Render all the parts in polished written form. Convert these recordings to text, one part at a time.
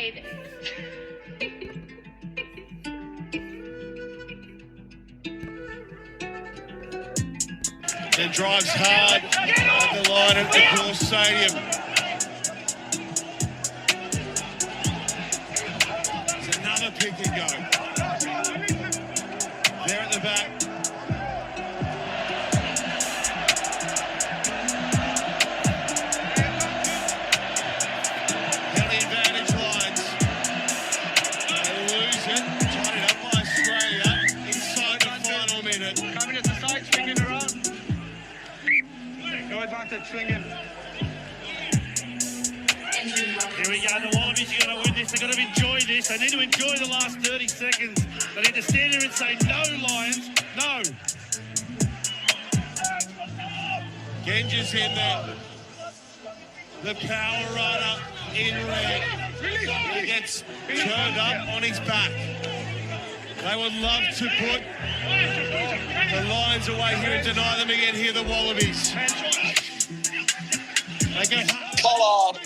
Jade. Then drives hard at the line at the Core Stadium. There's another pick and go. There at the back. Penalty advantage lines. They lose it. Tied it up by Australia inside the final minute. Coming at the side, swinging around. No advantage, swinging. Here we go, the Wallabies are going to win this. They've got to enjoy this. They need to enjoy the last 30 seconds. They need to stand here and say, no, Lions, no. Genge's in there. The power runner in red. He gets turned up on his back. They would love to put the Lions away here and deny them again here, the Wallabies. They get Pollard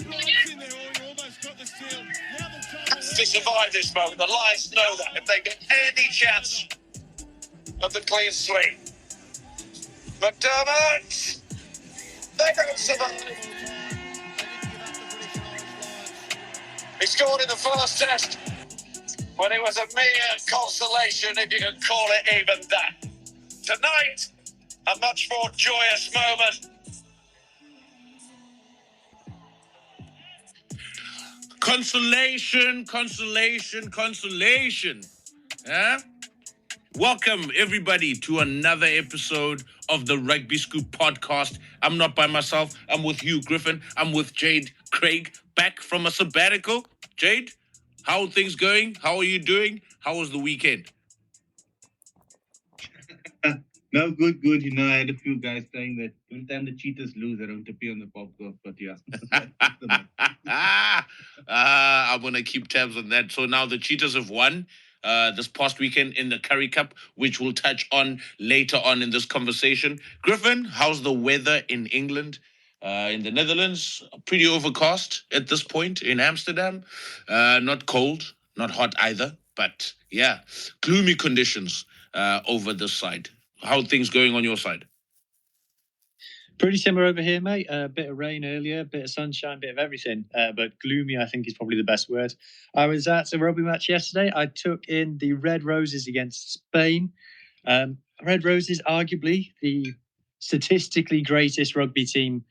has to survive this moment. The Lions know that if they get any chance of the clean sweep. McDermott, they're going to survive. He scored in the first test when it was a mere consolation, if you can call it even that. Tonight, a much more joyous moment. Consolation. Huh? Welcome, everybody, to another episode of the Rugby Scoop podcast. I'm not by myself. I'm with you, Griffin. I'm with Jade Craig, back from a sabbatical. Jade, how are things going? How are you doing? How was the weekend? No, good. You know, I had a few guys saying that every time the Cheetahs lose, I don't appear on the pop golf, but yeah. I'm going to keep tabs on that. So now the Cheetahs have won this past weekend in the Currie Cup, which we'll touch on later on in this conversation. Griffin, how's the weather in England? In the Netherlands, pretty overcast at this point in Amsterdam. Not cold, not hot either, but yeah, gloomy conditions over this side. How are things going on your side? Pretty similar over here, mate. A bit of rain earlier, a bit of sunshine, bit of everything. But gloomy, I think, is probably the best word. I was at a rugby match yesterday. I took in the Red Roses against Spain. Red Roses, arguably the statistically greatest rugby team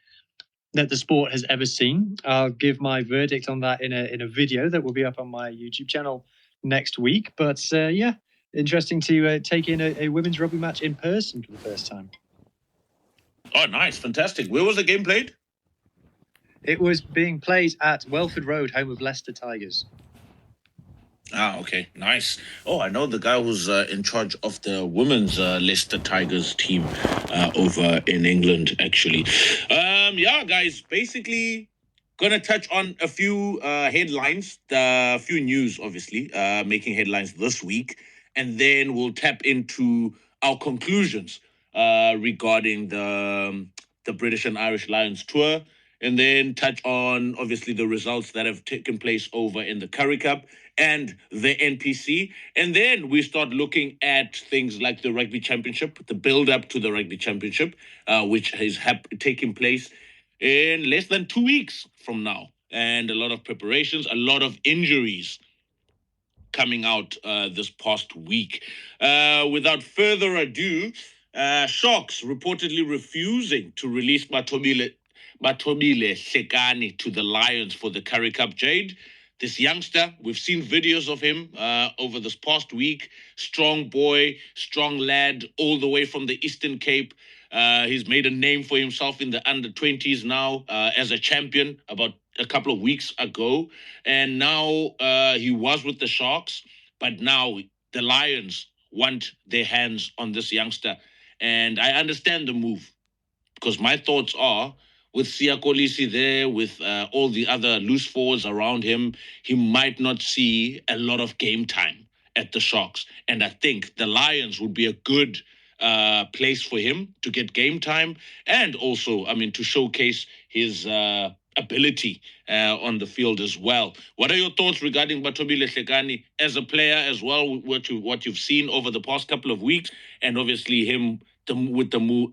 that the sport has ever seen. I'll give my verdict on that in a video that will be up on my YouTube channel next week. But yeah, interesting to take in a women's rugby match in person for the first time. Oh, nice. Fantastic. Where was the game played? It was being played at Welford Road, home of Leicester Tigers. Ah, okay. Nice. Oh, I know the guy who's in charge of the women's Leicester Tigers team over in England, actually. Yeah, guys, basically going to touch on a few headlines, a few news, obviously, making headlines this week. And then we'll tap into our conclusions regarding the British and Irish Lions tour, and then touch on, obviously, the results that have taken place over in the Currie Cup and the NPC. And then we start looking at things like the Rugby Championship, the build-up to the Rugby Championship, which is taking place in less than 2 weeks from now. And a lot of preparations, a lot of injuries coming out this past week. Without further ado, Sharks reportedly refusing to release Matobile Sekani to the Lions for the Currie Cup. Jade, this youngster, we've seen videos of him over this past week. Strong boy, strong lad, all the way from the Eastern Cape. He's made a name for himself in the under-20s now as a champion about a couple of weeks ago. And now he was with the Sharks, but now the Lions want their hands on this youngster. And I understand the move, because my thoughts are, with Siyakolisi there, with all the other loose forwards around him, he might not see a lot of game time at the Sharks. And I think the Lions would be a good place for him to get game time, and also, I mean, to showcase his ability on the field as well. What are your thoughts regarding Batobi Lehlekani as a player as well? What you've seen over the past couple of weeks, and obviously him with the move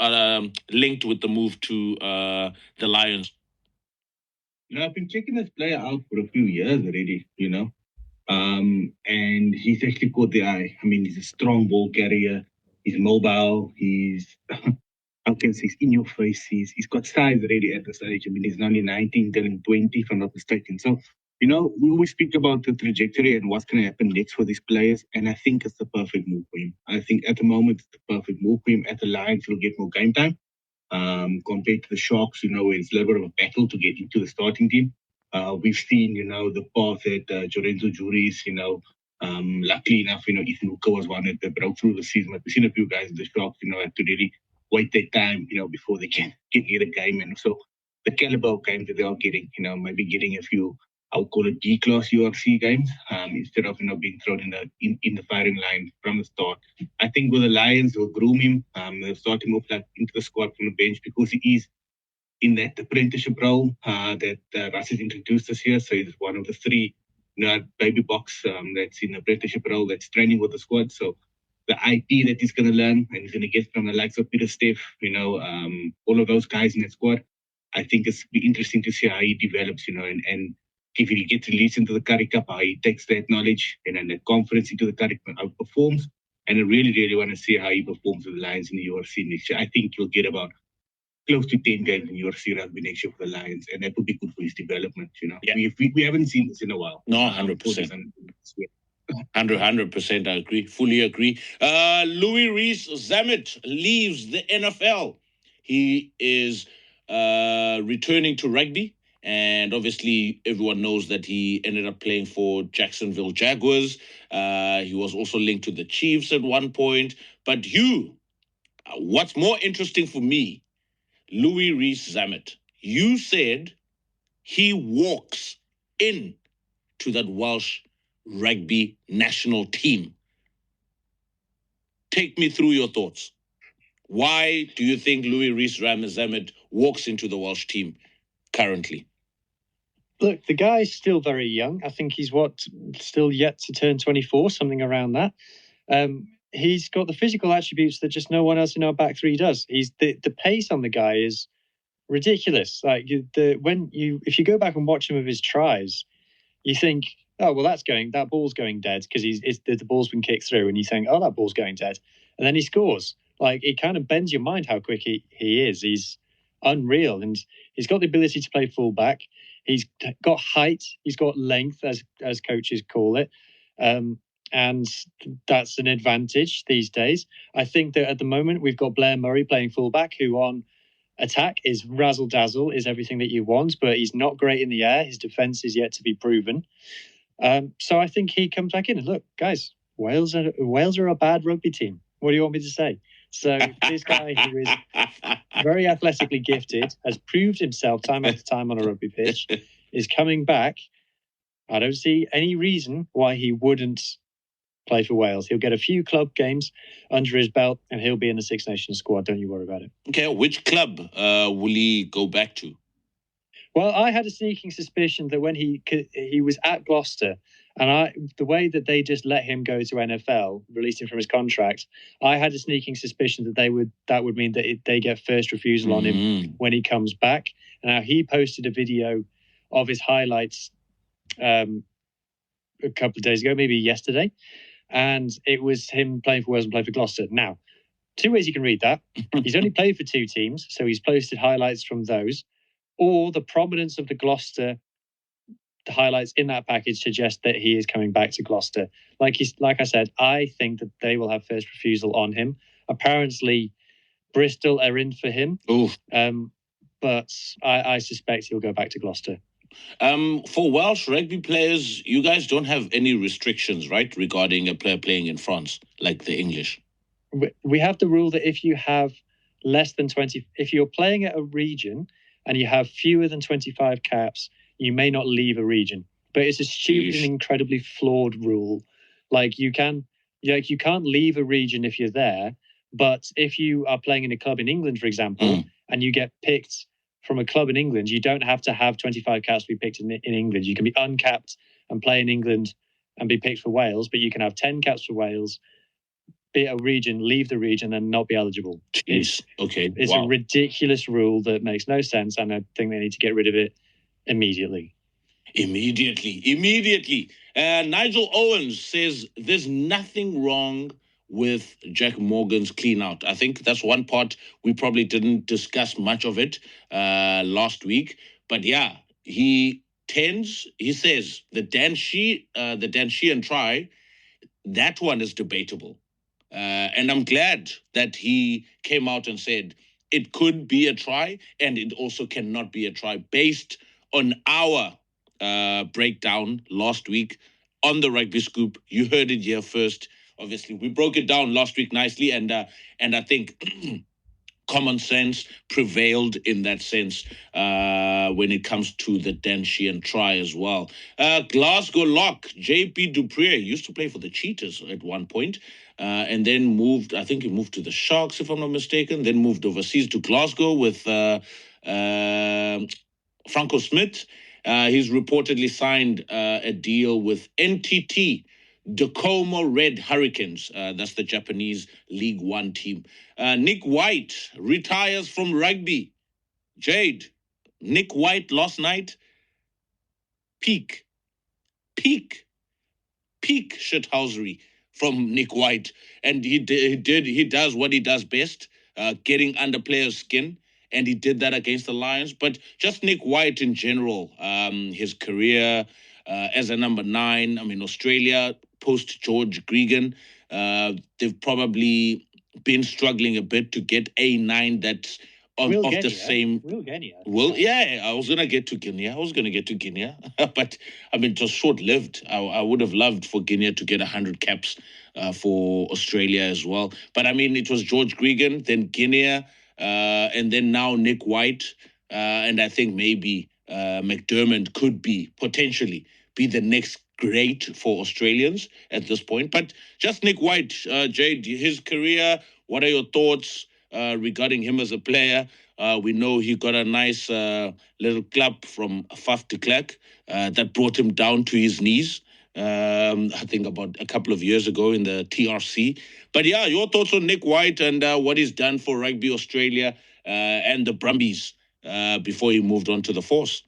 linked with the move to the Lions. I've been checking this player out for a few years already, and he's actually caught the eye. I mean, he's a strong ball carrier. He's mobile. He's, how can I say, he's in your face. He's got size already at this age. I mean, he's only 19, turning 20, if I'm not mistaken. So, we always speak about the trajectory and what's going to happen next for these players. And I think it's the perfect move for him. I think at the moment, it's the perfect move for him. At the Lions, he'll get more game time. Compared to the Sharks, it's a little bit of a battle to get into the starting team. We've seen, the path that Jorenzo Juris, luckily enough, Ethan Hooker was one that broke through the season. But we've seen a few guys in the Sharks, have to really wait their time, before they can get a game. And so the caliber of games that they are getting, maybe getting a few, I would call it D-class URC games, instead of, being thrown in the firing line from the start. I think with the Lions, they'll groom him, they'll start him off into the squad from the bench because he is in that apprenticeship role that Russ has introduced us here. So he's one of the three, baby box that's in the apprenticeship role that's training with the squad. So the IP that he's going to learn and he's going to get from the likes of Peter Steff, all of those guys in that squad, I think it's be interesting to see how he develops, and if he gets released into the Currie Cup, how he takes that knowledge and that confidence into the Currie Cup, how he performs. And I really, really want to see how he performs with the Lions in the URC next year. I think he'll get about close to 10 games in URC rugby next year for the Lions, and that would be good for his development. Yeah. We haven't seen this in a while. No, 100%. 100%, I agree. Fully agree. Louis Rees-Zammit leaves the NFL. He is returning to rugby. And obviously, everyone knows that he ended up playing for Jacksonville Jaguars. He was also linked to the Chiefs at one point. But what's more interesting for me, Louis Rees-Zammit, you said he walks in to that Welsh rugby national team. Take me through your thoughts. Why do you think Louis Rees-Zammit walks into the Welsh team currently? Look, the guy's still very young. I think he's still yet to turn 24, something around that. He's got the physical attributes that just no one else in our back three does. The pace on the guy is ridiculous. Like if you go back and watch some of his tries, you think, oh well, that ball's going dead because the ball's been kicked through, and you think, oh, that ball's going dead, and then he scores. Like it kind of bends your mind how quick he is. He's unreal, and he's got the ability to play fullback. He's got height. He's got length, as coaches call it, and that's an advantage these days. I think that at the moment we've got Blair Murray playing fullback, who on attack is razzle dazzle, is everything that you want, but he's not great in the air. His defense is yet to be proven. So I think he comes back in. And look, guys, Wales are a bad rugby team. What do you want me to say? So this guy who is very athletically gifted, has proved himself time after time on a rugby pitch, is coming back. I don't see any reason why he wouldn't play for Wales. He'll get a few club games under his belt and he'll be in the Six Nations squad. Don't you worry about it. Okay, which club will he go back to? Well, I had a sneaking suspicion that when he was at Gloucester, and the way that they just let him go to NFL, released him from his contract, I had a sneaking suspicion that would mean that they get first refusal on him when he comes back. Now, he posted a video of his highlights a couple of days ago, maybe yesterday, and it was him playing for Wales and playing for Gloucester. Now, two ways you can read that. He's only played for two teams, so he's posted highlights from those, or the prominence of the highlights in that package suggest that he is coming back to Gloucester. Like I said, I think that they will have first refusal on him. Apparently, Bristol are in for him. But I suspect he'll go back to Gloucester. For Welsh rugby players, you guys don't have any restrictions, right, regarding a player playing in France, like the English? We have the rule that if you have less than 20, if you're playing at a region and you have fewer than 25 caps, you may not leave a region. But it's a stupid and incredibly flawed rule. Like you can't leave a region if you're there. But if you are playing in a club in England, for example, and you get picked from a club in England, you don't have to have 25 caps to be picked in England. You can be uncapped and play in England and be picked for Wales, but you can have 10 caps for Wales, be a region, leave the region, and not be eligible. Jeez. Okay. It's a ridiculous rule that makes no sense, and I think they need to get rid of it immediately. Immediately. Nigel Owens says there's nothing wrong with Jack Morgan's clean out. I think that's one part we probably didn't discuss much of it last week. But yeah, he says the Dan Sheehan try, that one is debatable. And I'm glad that he came out and said it could be a try and it also cannot be a try based on our breakdown last week on the Rugby Scoop. You heard it here first. Obviously, we broke it down last week nicely, and I think common sense prevailed in that sense when it comes to the Dan Sheehan try as well. Glasgow lock, JP Dupree used to play for the Cheetahs at one point, and then moved, I think he moved to the Sharks, if I'm not mistaken, then moved overseas to Glasgow with Franco Smith. He's reportedly signed a deal with NTT, Tacoma Red Hurricanes. That's the Japanese League One team. Nick White retires from rugby. Jade, Nick White last night, peak shithousery from Nick White. And he does what he does best, getting under players' skin. And he did that against the Lions. But just Nick White in general, his career as a number 9, I mean, Australia, post George Gregan, they've probably been struggling a bit to get a 9 that's of the same. Well, yeah, I was going to get to Guinea. But, I mean, it was short-lived. I would have loved for Guinea to get 100 caps for Australia as well. But, I mean, it was George Gregan, then Guinea, and then now Nick White. And I think maybe McDermott could potentially be the next great for Australians at this point. But just Nick White, Jade, his career, what are your thoughts regarding him as a player? We know he got a nice little clap from Faf de Klerk that brought him down to his knees. I think about a couple of years ago in the TRC. But yeah, your thoughts on Nick White and what he's done for Rugby Australia and the Brumbies before he moved on to the Force.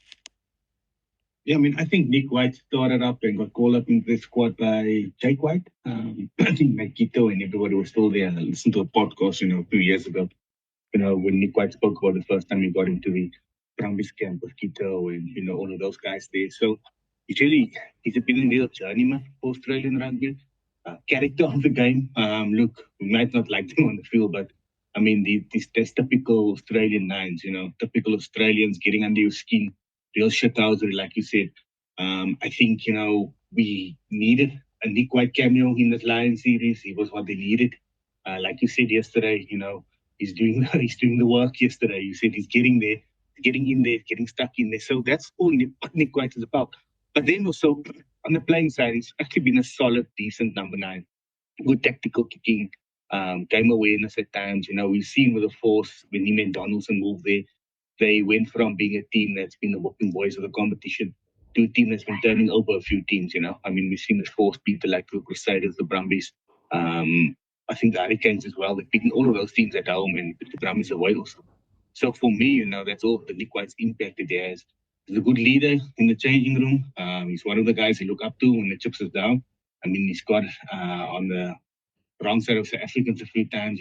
Yeah, I mean, I think Nick White started up and got called up into the squad by Jake White. I think Makito and everybody was still there. I listened to a podcast, 2 years ago, when Nick White spoke about the first time he got into the Brumbies camp with Kito and, all of those guys there. So he's been a real journeyman for Australian rugby. Character of the game. Look, we might not like them on the field, but I mean, these typical Australian 9s, typical Australians getting under your skin. Real shithousery, like you said. I think, we needed a Nick White cameo in this Lion series. He was what they needed. Like you said yesterday, he's doing the work yesterday. You said he's getting there, getting in there, getting stuck in there. So that's all Nick White is about. But then also, on the playing side, he's actually been a solid, decent number 9. Good tactical kicking, game awareness at times. We've seen with the Force, when him and Donaldson moved there, they went from being a team that's been the whooping boys of the competition to a team that's been turning over a few teams, I mean, we've seen the Force beat the Crusaders, the Brumbies. I think the Hurricanes as well. They've beaten all of those teams at home and the Brumbies away also. So for me, that's all the Nick White's impact it has. He's a good leader in the changing room. He's one of the guys you look up to when the chips is down. I mean, he's got on the wrong side of South Africans a few times,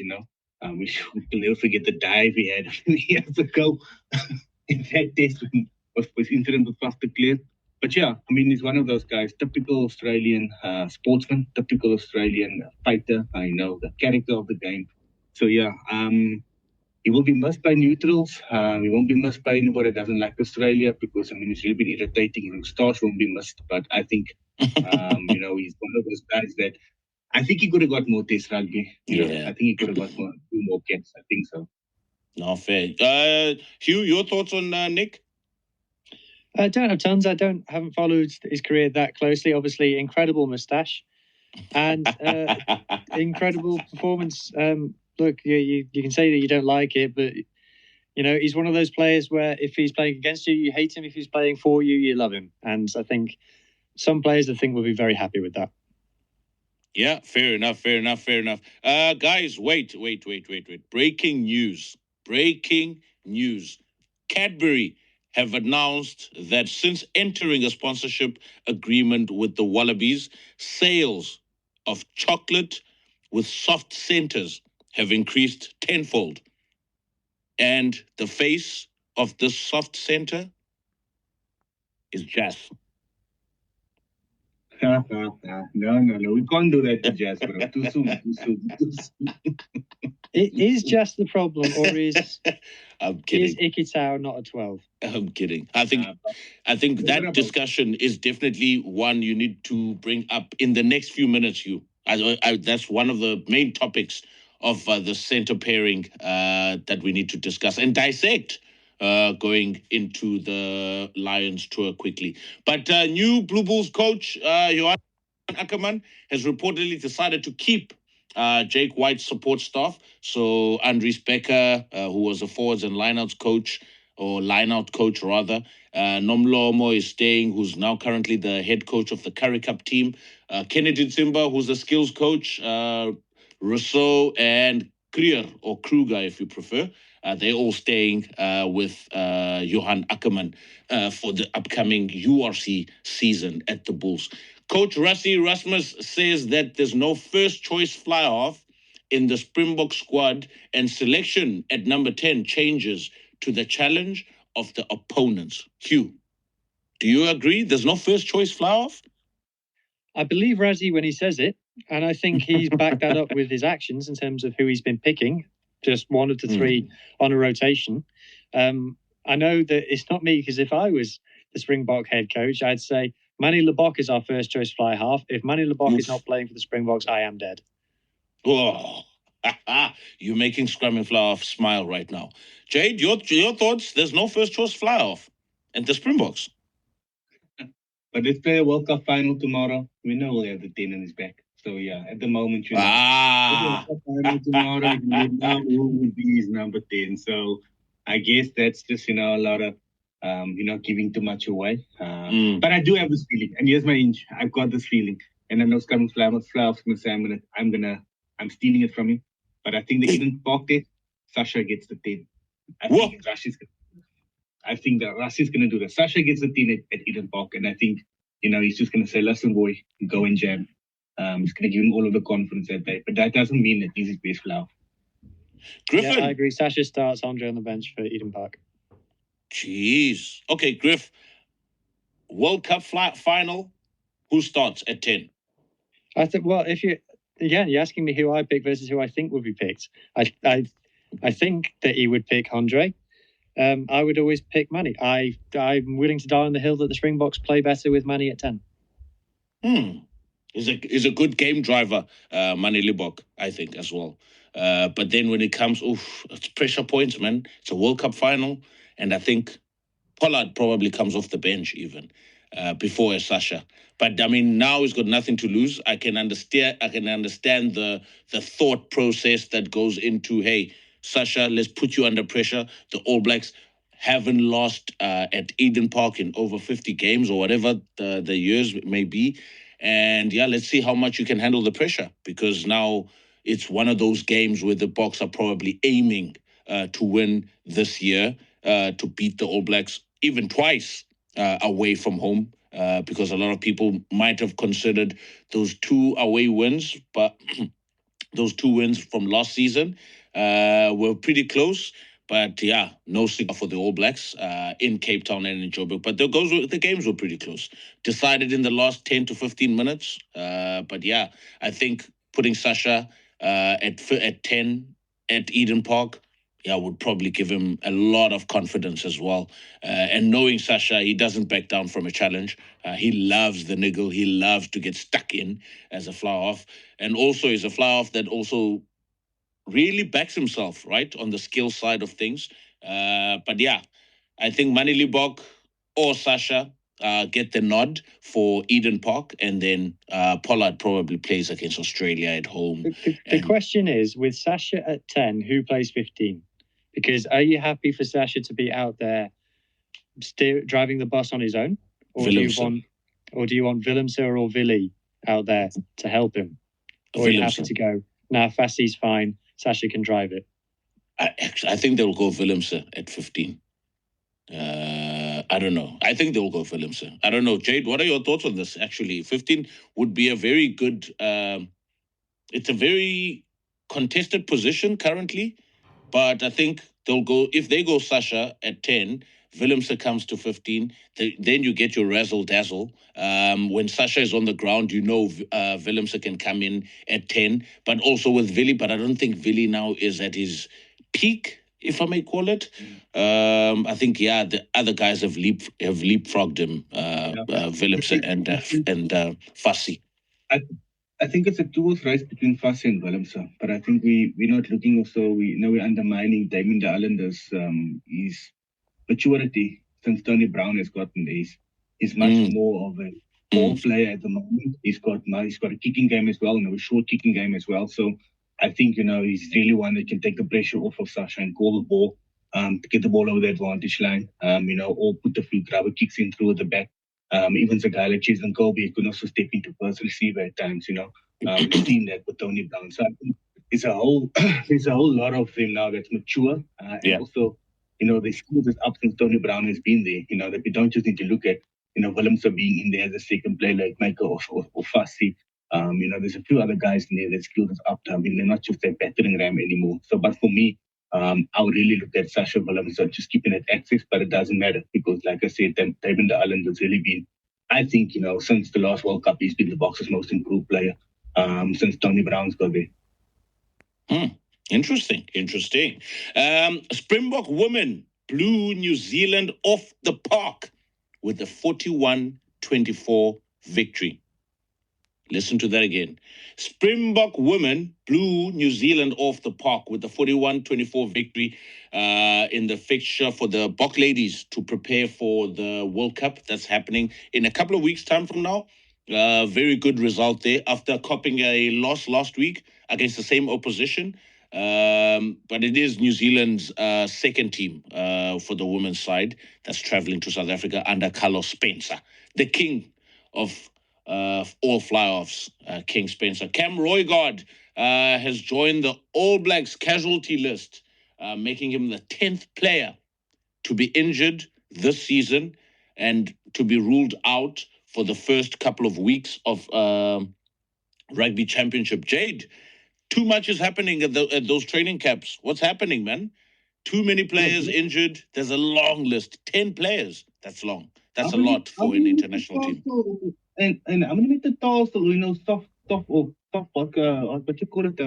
we can never forget the dive he had a few years ago in that test when was incident with Faf de Klerk. But yeah, I mean, he's one of those guys, typical Australian sportsman, typical Australian fighter. I know the character of the game. So yeah, he will be missed by neutrals. He won't be missed by anybody that doesn't like Australia because, I mean, it's really been irritating. Stars won't be missed. But I think, he's one of those guys that I think he could have got more test rugby. I think he could have got two more caps. I think so. No, fair. Hugh, your thoughts on Nick? I don't have tons. Haven't followed his career that closely. Obviously, incredible moustache and incredible performance. Look, you can say that you don't like it, but You know, he's one of those players where if he's playing against you, you hate him. If he's playing for you, you love him. And I think some players, I think, will be very happy with that. Yeah, fair enough. Guys, wait. Breaking news. Cadbury have announced that since entering a sponsorship agreement with the Wallabies, sales of chocolate with soft centers have increased tenfold. And the face of this soft center is Jazz. No. We can't do that to Jazz, bro. Too soon. Is Jazz the problem, or is I'm kidding. Ikitau not a 12? I'm kidding. I think that discussion is definitely one you need to bring up in the next few minutes. That's one of the main topics of the center pairing that we need to discuss and dissect going into the Lions tour quickly. But new Blue Bulls coach Johan Ackerman has reportedly decided to keep Jake White's support staff. So Andries Becker, who was a forwards and lineouts coach, or lineout coach rather. Nomlomo is staying, who's now currently the head coach of the Currie Cup team. Kennedy Tsimba, who's the skills coach. Rousseau and Kruger, if you prefer. They're all staying with Johan Ackerman for the upcoming URC season at the Bulls. Coach Rassie Rasmus says that there's no first choice fly-off in the Springbok squad, and selection at number 10 changes to the challenge of the opponents. Hugh, do you agree there's no first choice fly-off? I believe Rassie when he says it, and I think he's backed that up with his actions in terms of who he's been picking, just 1 of the 3 on a rotation. I know that it's not me, because if I was the Springbok head coach, I'd say Manny Lebok is our first choice fly half. If Manny Lebok is not playing for the Springboks, I am dead. Oh, you're making Scrum and Fly Off smile right now. Jade, your thoughts? There's no first choice fly off and the Springboks. But let's play a World Cup final tomorrow. We know we'll have the 10 in his back. So yeah, at the moment, World Cup final tomorrow, you know who would be his number 10. So I guess that's just, a lot of giving too much away. But I do have this feeling, and here's my inch. I've got this feeling, and I know Scrum and Fly Off's gonna say I'm stealing it from him. But I think the Eden Park there, Sasha gets the 10. I think that Rassie's going to do that. Sasha gets the 10 at Eden Park, and I think, he's just going to say, listen, boy, go and jam. He's going to give him all of the confidence that day. But that doesn't mean that he's his best flower. Griffin. Yeah, I agree. Sasha starts, Andre on the bench for Eden Park. Jeez. Okay, Griff. World Cup final, who starts at 10? I think, well, you're asking me who I pick versus who I think would be picked. I think that he would pick Andre. I would always pick Manny. I'm willing to die on the hill that the Springboks play better with Manny at 10. He's a good game driver, Manny Lebok, I think, as well. But then when it comes, it's pressure points, man. It's a World Cup final, and I think Pollard probably comes off the bench even before Sasha. But I mean, now he's got nothing to lose. I can understand the thought process that goes into, hey, Sasha, let's put you under pressure. The All Blacks haven't lost at Eden Park in over 50 games or whatever the years may be. And yeah, let's see how much you can handle the pressure, because now it's one of those games where the Boks are probably aiming to win this year, to beat the All Blacks even twice away from home, because a lot of people might have considered those 2 away wins, but those 2 wins from last season were pretty close. But yeah, no cigar for the All Blacks in Cape Town and in Joburg. But the games were pretty close. Decided in the last 10 to 15 minutes. But yeah, I think putting Sasha at 10 at Eden Park, would probably give him a lot of confidence as well. And knowing Sasha, he doesn't back down from a challenge. He loves the niggle. He loves to get stuck in as a fly-off. And also he's a fly-off that also really backs himself, right, on the skill side of things. But yeah, I think Manny Lebok or Sasha get the nod for Eden Park, and then Pollard probably plays against Australia at home. The question is, with Sasha at 10, who plays 15? Because are you happy for Sasha to be out there driving the bus on his own? Or do you want Willemse or Willie out there to help him? Or are you happy to go, nah, Fassie's fine, Sasha can drive it? I think they'll go Willemse at 15. I don't know. I think they'll go Willemse. I don't know. Jade, what are your thoughts on this? Actually, 15 would be a very good... it's a very contested position currently, but I think they'll go... If they go Sasha at 10, Willemse comes to 15, then you get your razzle-dazzle. When Sasha is on the ground, Willemse can come in at 10, but also with Willie, but I don't think Willie now is at his peak, if I may call it. I think, the other guys have leapfrogged him, Willemse and Fassi. I think it's a two-horse race between Fassi and Willemse, but I think we're not looking also, we're undermining Damien de Allender's his maturity since Tony Brown has gotten there. He's much more of a ball player at the moment. He's got a kicking game as well, a short kicking game as well. So I think, he's really one that can take the pressure off of Sasha and call the ball, to get the ball over the advantage line, or put a few grabber kicks in through the back. Even a guy like Jason Colby can also step into first receiver at times, we've seen that with Tony Brown. So I think there's a whole lot of them now that's mature, and also, the skills is up since Tony Brown has been there, that we don't just need to look at, Willemse being in there as a second player like Michael or Fassi. There's a few other guys in there that skills is up. They're not just a battering ram anymore. So, but for me, I would really look at Sasha Willemse just keeping it access, but it doesn't matter because, like I said, Damien de Allen has really been, I think, since the last World Cup, he's been the Boxers' most improved player since Tony Brown's got there. Interesting. Springbok women blew New Zealand off the park with a 41-24 victory. Listen to that again. Springbok women blew New Zealand off the park with a 41-24 victory in the fixture for the Bok ladies to prepare for the World Cup that's happening in a couple of weeks' time from now. Very good result there after copping a loss last week against the same opposition. But it is New Zealand's second team for the women's side that's traveling to South Africa under Carlos Spencer, the king of all fly-offs, King Spencer. Cam Roygaard has joined the All Blacks casualty list, making him the 10th player to be injured this season and to be ruled out for the first couple of weeks of Rugby Championship. Jade, too much is happening at those training camps. What's happening, man? Too many players injured. There's a long list. 10 players. That's long. That's a lot for an international team. And I'm going to make the toss, soft, what you call it,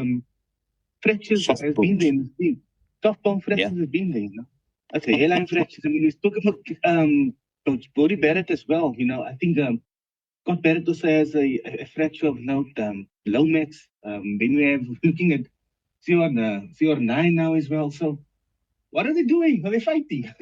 fractures Soft has bones. been there. Soft bone fractures has been there, That's a hairline fractures. I mean, we spoke about Bodie Barrett as well, I think Scott Barrett also has a fracture of note, Lomax. Then we have looking at CR9 now as well. So what are they doing? Are they fighting?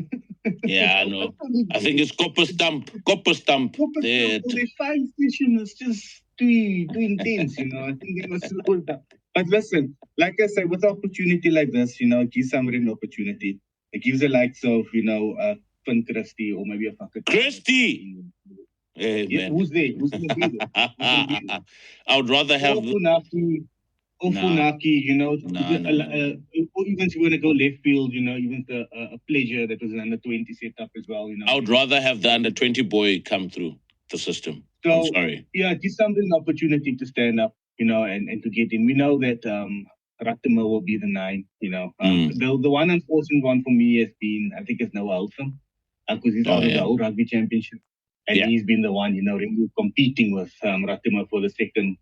Yeah, I know. I think it's Copper Stump. The fight station is just too intense, I think they must slow down. But listen, like I said, with an opportunity like this, give somebody an opportunity. It gives the likes of, Finn Christie or maybe a fucking Christie! Hey, man. Who's there? Who's going to be there? I would rather have... Funaki, or even if you want to go left field, even a pleasure that was an under-20 setup as well, I would rather have the under-20 boy come through the system. So, I'm sorry. Yeah, give somebody an opportunity to stand up, and to get in. We know that Rattima will be the 9, The one unfortunate one for me has been, I think it's Noah Alfam, because he's out of the whole rugby championship. And he's been the one, really competing with Rattima for the second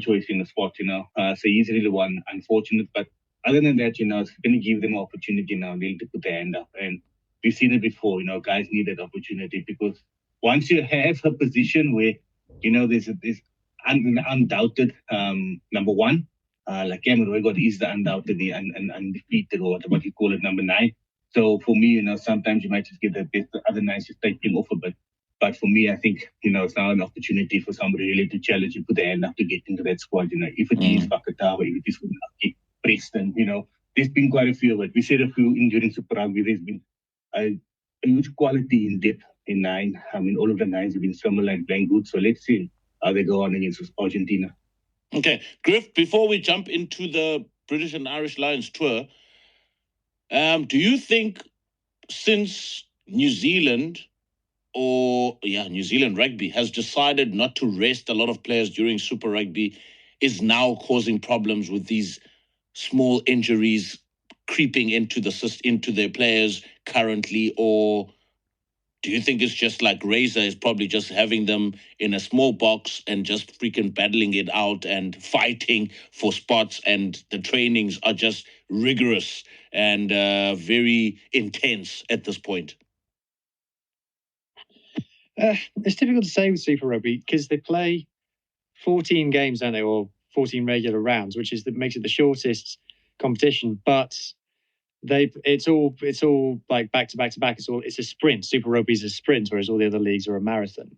choice in the spot, So he's really one unfortunate. But other than that, it's going to give them an opportunity now really to put their hand up. And we've seen it before, guys need that opportunity because once you have a position where, there's an undoubted number 1, like Cameron Roygaard is the undoubtedly undefeated or what you call it, number 9. So for me, sometimes you might just get the best, the other 9 just take him off a bit. But for me, I think, it's now an opportunity for somebody really to challenge and put their hand up to get into that squad. If it is Fakatawa, if it is Funaki, Preston, there's been quite a few of it. We said a few during Super Rugby. There's been a huge quality in depth in 9. I mean, all of the 9s have been similar and playing good. So let's see how they go on against Argentina. Okay, Griff, before we jump into the British and Irish Lions tour, do you think since New Zealand Rugby has decided not to rest a lot of players during Super Rugby is now causing problems with these small injuries creeping into their players currently, or do you think it's just like Razor is probably just having them in a small box and just freaking battling it out and fighting for spots, and the trainings are just rigorous and very intense at this point? It's difficult to say with Super Rugby because they play 14 games, don't they, or 14 regular rounds, which makes it the shortest competition. But it's all like back to back to back. It's a sprint. Super Rugby is a sprint, whereas all the other leagues are a marathon.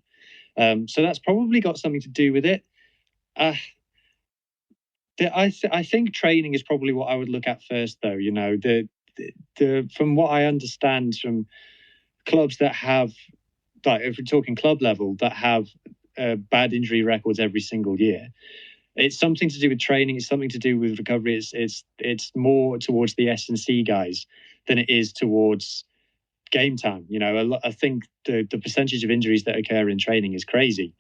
So that's probably got something to do with it. I think training is probably what I would look at first, though. You know, the from what I understand from clubs that have, like if we're talking club level, that have bad injury records every single year, it's something to do with training. It's something to do with recovery. It's more towards the S&C guys than it is towards game time. You know, I think the percentage of injuries that occur in training is crazy.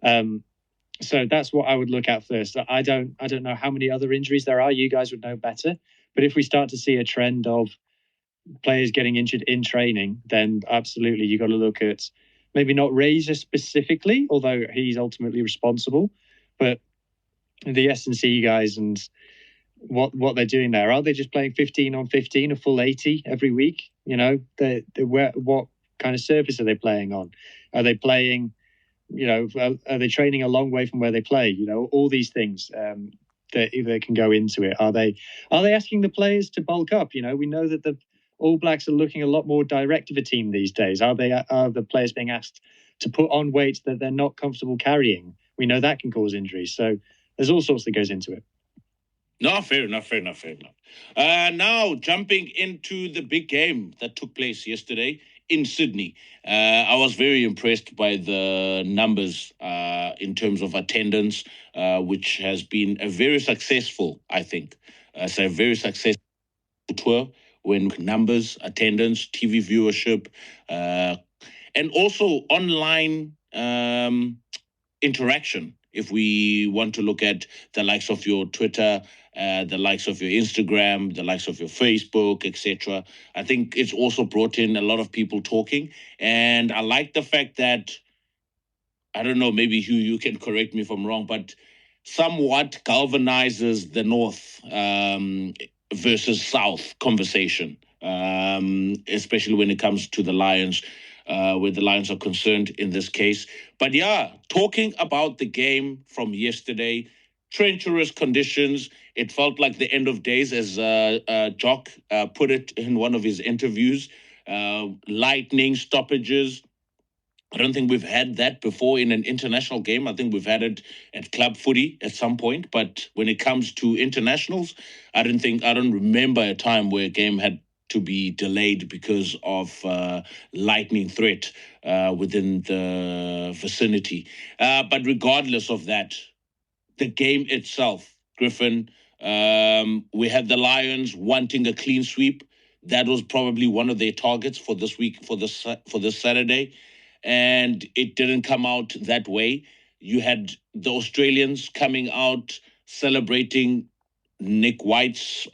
So that's what I would look at first. I don't know how many other injuries there are. You guys would know better. But if we start to see a trend of players getting injured in training, then absolutely you got to look at maybe not Razor specifically, although he's ultimately responsible, but the S&C guys and what they're doing there. Are they just playing 15 on 15, a full 80 every week? You know, what kind of surface are they playing on? Are they playing, you know, are they training a long way from where they play? You know, all these things that can go into it. Are they asking the players to bulk up? You know, we know that the All Blacks are looking a lot more direct of a team these days. Are the players being asked to put on weight that they're not comfortable carrying? We know that can cause injuries. So there's all sorts that goes into it. No, fair enough. Now, jumping into the big game that took place yesterday in Sydney. I was very impressed by the numbers in terms of attendance, which has been a very successful, I think. It's a very successful tour when numbers, attendance, TV viewership, and also online interaction. If we want to look at the likes of your Twitter, the likes of your Instagram, the likes of your Facebook, etc., I think it's also brought in a lot of people talking. And I like the fact that, I don't know, maybe you can correct me if I'm wrong, but somewhat galvanizes the North versus South conversation, especially when it comes to the Lions, where the Lions are concerned in this case. But yeah, talking about the game from yesterday, treacherous conditions. It felt like the end of days, as Jock put it in one of his interviews. Lightning stoppages. I don't think we've had that before in an international game. I think we've had it at club footy at some point, but when it comes to internationals, I don't remember a time where a game had to be delayed because of lightning threat within the vicinity. But regardless of that, the game itself, Griffin, we had the Lions wanting a clean sweep. That was probably one of their targets for this week, for this Saturday, and it didn't come out that way. You had the Australians coming out celebrating Nick White's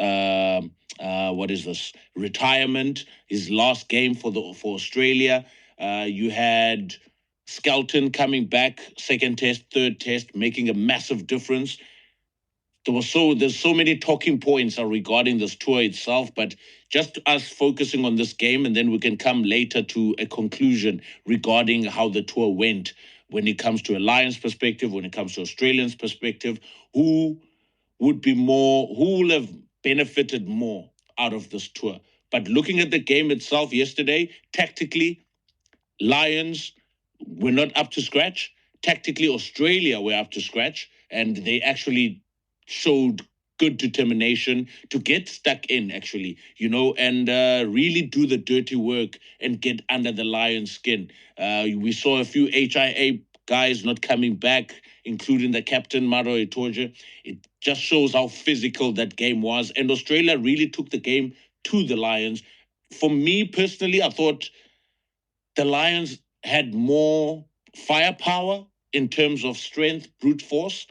retirement, his last game for Australia. You had Skelton coming back, second test, third test, making a massive difference. There's so many talking points regarding this tour itself, but just us focusing on this game, and then we can come later to a conclusion regarding how the tour went when it comes to a Lions perspective, when it comes to Australians perspective, who will have benefited more out of this tour. But looking at the game itself yesterday, tactically, Lions were not up to scratch. Tactically, Australia were up to scratch, and they actually showed good determination to get stuck in, actually, and really do the dirty work and get under the lion's skin. We saw a few HIA guys not coming back, including the captain, Maro Itoje. It just shows how physical that game was. And Australia really took the game to the Lions. For me personally, I thought the Lions had more firepower in terms of strength, brute force.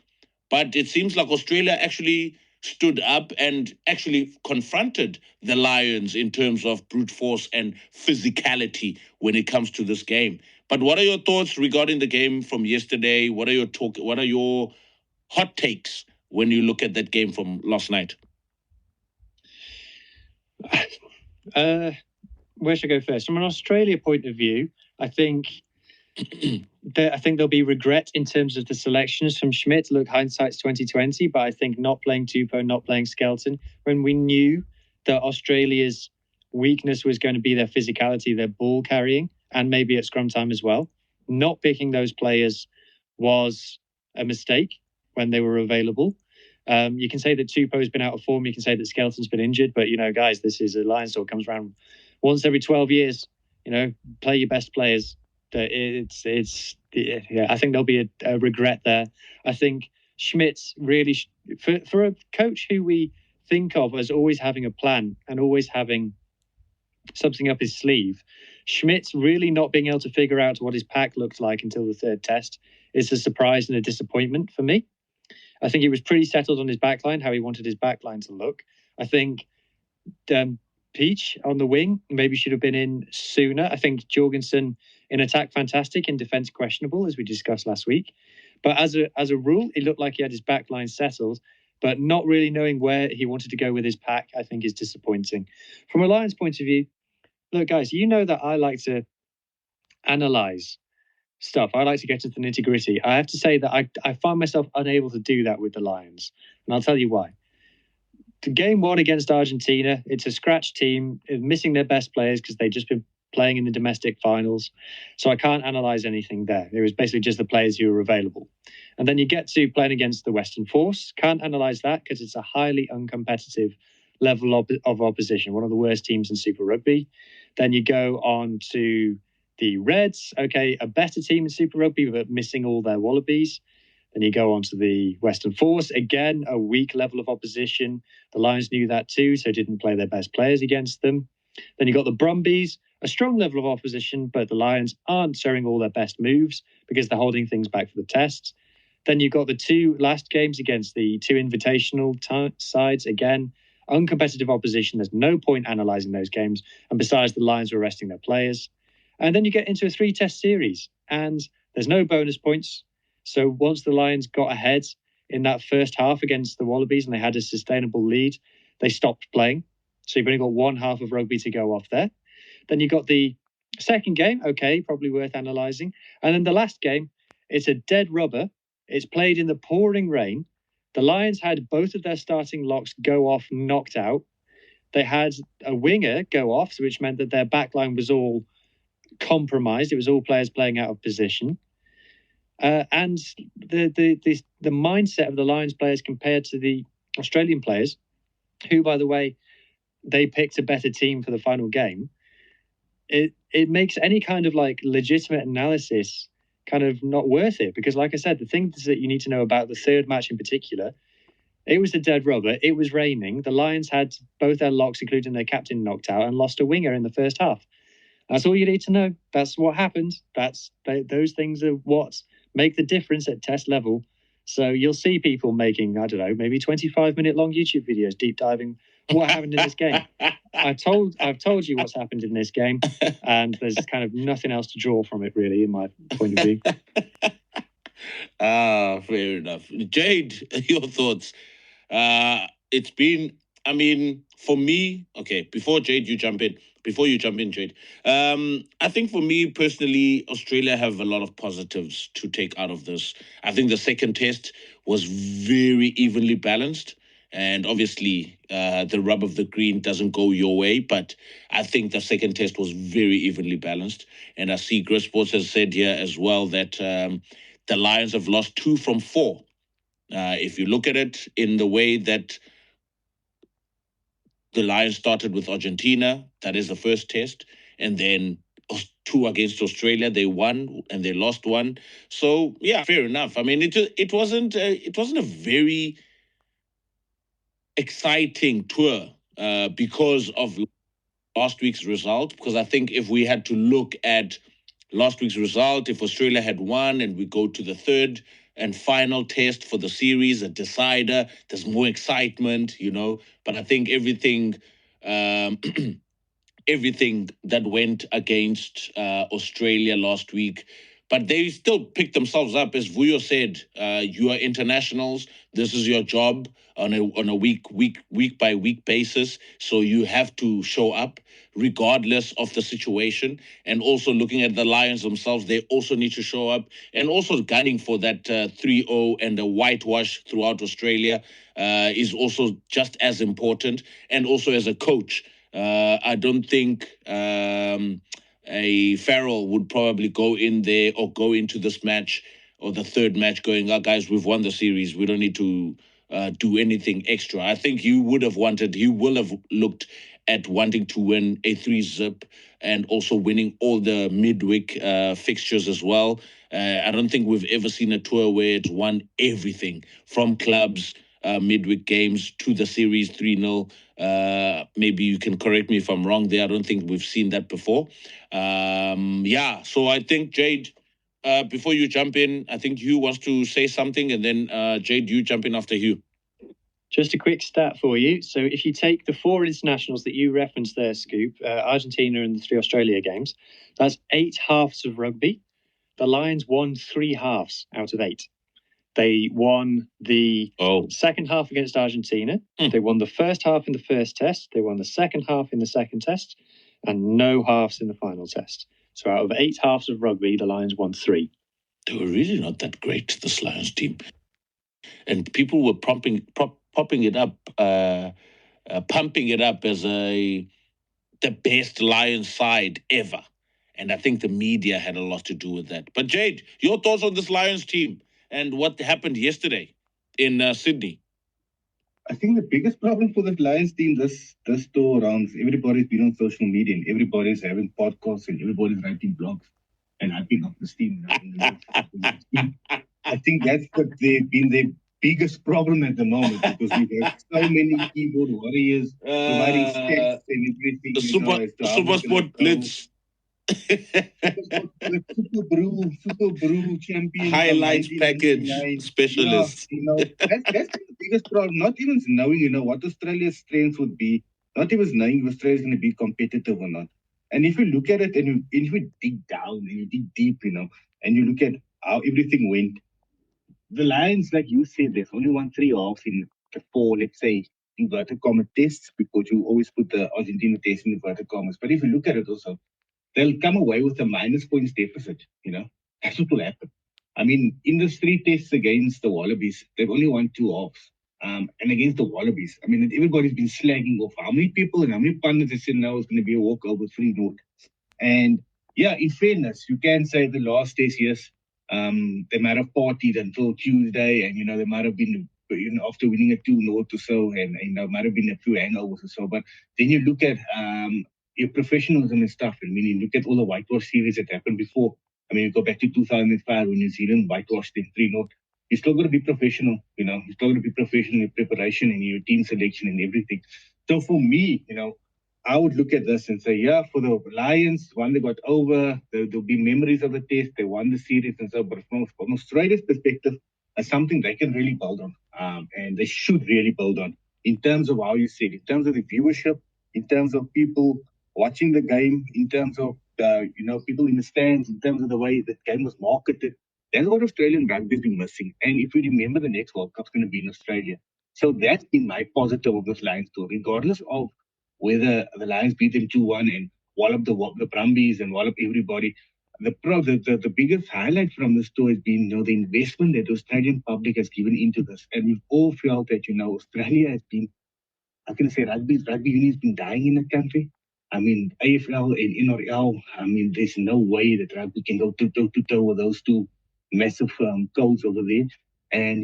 But it seems like Australia actually stood up and actually confronted the Lions in terms of brute force and physicality when it comes to this game. But what are your thoughts regarding the game from yesterday? What are your hot takes when you look at that game from last night? Where should I go first? From an Australia point of view, I think there'll be regret in terms of the selections from Schmidt. Look, hindsight's 2020, but I think not playing Tupou, not playing Skelton, when we knew that Australia's weakness was going to be their physicality, their ball carrying, and maybe at scrum time as well. Not picking those players was a mistake when they were available. You can say that Tupou's been out of form. You can say that Skelton's been injured, but guys, this is a Lions tour, comes around once every 12 years. Play your best players. I think there'll be a regret there. I think Schmidt's really, for a coach who we think of as always having a plan and always having something up his sleeve, Schmidt's really not being able to figure out what his pack looked like until the third test is a surprise and a disappointment for me. I think he was pretty settled on his backline, how he wanted his backline to look. I think Peach on the wing maybe should have been in sooner. I think Jorgensen in attack fantastic, in defence questionable, as we discussed last week. But as a rule, it looked like he had his backline settled, but not really knowing where he wanted to go with his pack, I think is disappointing. From a Lions point of view, look, guys, that I like to analyse stuff. I like to get to the nitty-gritty. I have to say that I find myself unable to do that with the Lions, and I'll tell you why. The game one against Argentina, it's a scratch team, missing their best players because they've just been playing in the domestic finals. So I can't analyse anything there. It was basically just the players who were available. And then you get to playing against the Western Force. Can't analyse that because it's a highly uncompetitive level of opposition, one of the worst teams in Super Rugby. Then you go on to the Reds. Okay, a better team in Super Rugby, but missing all their Wallabies. Then you go on to the Western Force. Again, a weak level of opposition. The Lions knew that too, so didn't play their best players against them. Then you got the Brumbies, a strong level of opposition, but the Lions aren't showing all their best moves because they're holding things back for the tests. Then you've got the two last games against the two invitational sides. Again, uncompetitive opposition. There's no point analysing those games. And besides, the Lions were resting their players. And then you get into a 3-test series and there's no bonus points. So once the Lions got ahead in that first half against the Wallabies and they had a sustainable lead, they stopped playing. So you've only got one half of rugby to go off there. Then you got the second game, okay, probably worth analysing. And then the last game, it's a dead rubber. It's played in the pouring rain. The Lions had both of their starting locks go off, knocked out. They had a winger go off, which meant that their backline was all compromised. It was all players playing out of position. And the mindset of the Lions players compared to the Australian players, who, by the way, they picked a better team for the final game, it makes any kind of legitimate analysis kind of not worth it. Because like I said, the things that you need to know about the third match in particular, it was a dead rubber. It was raining. The Lions had both their locks, including their captain, knocked out and lost a winger in the first half. That's all you need to know. That's what happened. Those things are what make the difference at test level. So you'll see people making, I don't know, maybe 25-minute long YouTube videos deep diving what happened in this game. I've told you what's happened in this game, and there's kind of nothing else to draw from it, really, in my point of view. Fair enough. Jade, your thoughts? It's been, for me, okay, before you jump in, Jade, I think for me personally, Australia have a lot of positives to take out of this. I think the second test was very evenly balanced. And obviously, the rub of the green doesn't go your way. But I think the second test was very evenly balanced. And I see Grit Sports has said here as well that the Lions have lost 2 from 4. If you look at it in the way that the Lions started with Argentina. That is the first test. And then 2 against Australia. They won and they lost 1. So, yeah, fair enough. I mean, it wasn't a very exciting tour because of last week's result. Because I think if we had to look at last week's result, if Australia had won and we go to the third and final test for the series, a decider, there's more excitement, But I think everything everything that went against Australia last week. But they still picked themselves up, as Vuyo said. You are internationals. This is your job on a week by week basis. So you have to show up regardless of the situation. And also looking at the Lions themselves, they also need to show up. And also gunning for that 3-0 and a whitewash throughout Australia is also just as important. And also as a coach, I don't think a Farrell would probably go in there or go into this match or the third match going, guys, we've won the series. We don't need to do anything extra. I think he will have looked at wanting to win a 3-zip and also winning all the midweek fixtures as well. I don't think we've ever seen a tour where it's won everything from clubs, midweek games to the series 3-0. Maybe you can correct me if I'm wrong there. I don't think we've seen that before. So I think, Jade, before you jump in, I think Hugh wants to say something, and then Jade, you jump in after Hugh. Just a quick stat for you. So if you take the 4 internationals that you referenced there, Scoop, Argentina and the 3 Australia games, that's 8 halves of rugby. The Lions won 3 halves out of 8. They won the second half against Argentina. They won the first half in the first test. They won the second half in the second test, and no halves in the final test. So out of 8 halves of rugby, the Lions won 3. They were really not that great, this Lions team. And people were pumping it up as the best Lions side ever. And I think the media had a lot to do with that. But Jade, your thoughts on this Lions team and what happened yesterday in Sydney? I think the biggest problem for the Lions team this tour around, everybody's been on social media and everybody's having podcasts and everybody's writing blogs and hyping up this team. I think that's they've been their biggest problem at the moment, because we have so many keyboard warriors providing stats and everything. The Super Sport Blitz. The Super Brew champion. Highlights package specialist. Yeah, that's the biggest problem. Not even knowing, what Australia's strengths would be. Not even knowing if Australia's going to be competitive or not. And if you look at it and if you dig down and you dig deep, and you look at how everything went, the Lions, like you said, there's only won 3 halves in the 4, let's say, inverted comma tests, because you always put the Argentina test in inverted commas. But if you look at it also, they'll come away with a minus points deficit, That's what will happen. I mean, in the 3 tests against the Wallabies, they've only won 2 halves. And against the Wallabies, I mean, everybody's been slagging off how many people and how many pundits have said now it's going to be a walkover 3-0. And yeah, in fairness, you can say the last test, yes, they might have partied until Tuesday, and they might have been, after winning a 2-0 or so, and might have been a few hangovers or so. But then you look at your professionalism and stuff. I mean, you look at all the whitewash series that happened before. I mean, you go back to 2005 when New Zealand whitewashed in 3-0. You still got to be professional, You still got to be professional in preparation and your team selection and everything. So for me, I would look at this and say, yeah, for the Lions, one, they got over. There'll be memories of the test. They won the series and so. But from Australia's perspective, it's something they can really build on, and they should really build on in terms of how you said, in terms of the viewership, in terms of people watching the game, in terms of people in the stands, in terms of the way the game was marketed. That's what Australian rugby's been missing. And if you remember, the next World Cup's going to be in Australia. So that's been my positive of this Lions tour, regardless of whether the Lions beat them 2-1 and wallop the Brumbies and wallop everybody. The biggest highlight from this tour has been the investment that the Australian public has given into this. And we've all felt that, Australia has been, I can say rugby union's been dying in the country. I mean, AFL and NRL, I mean, there's no way that rugby can go toe-to-toe with those 2 massive codes over there. And,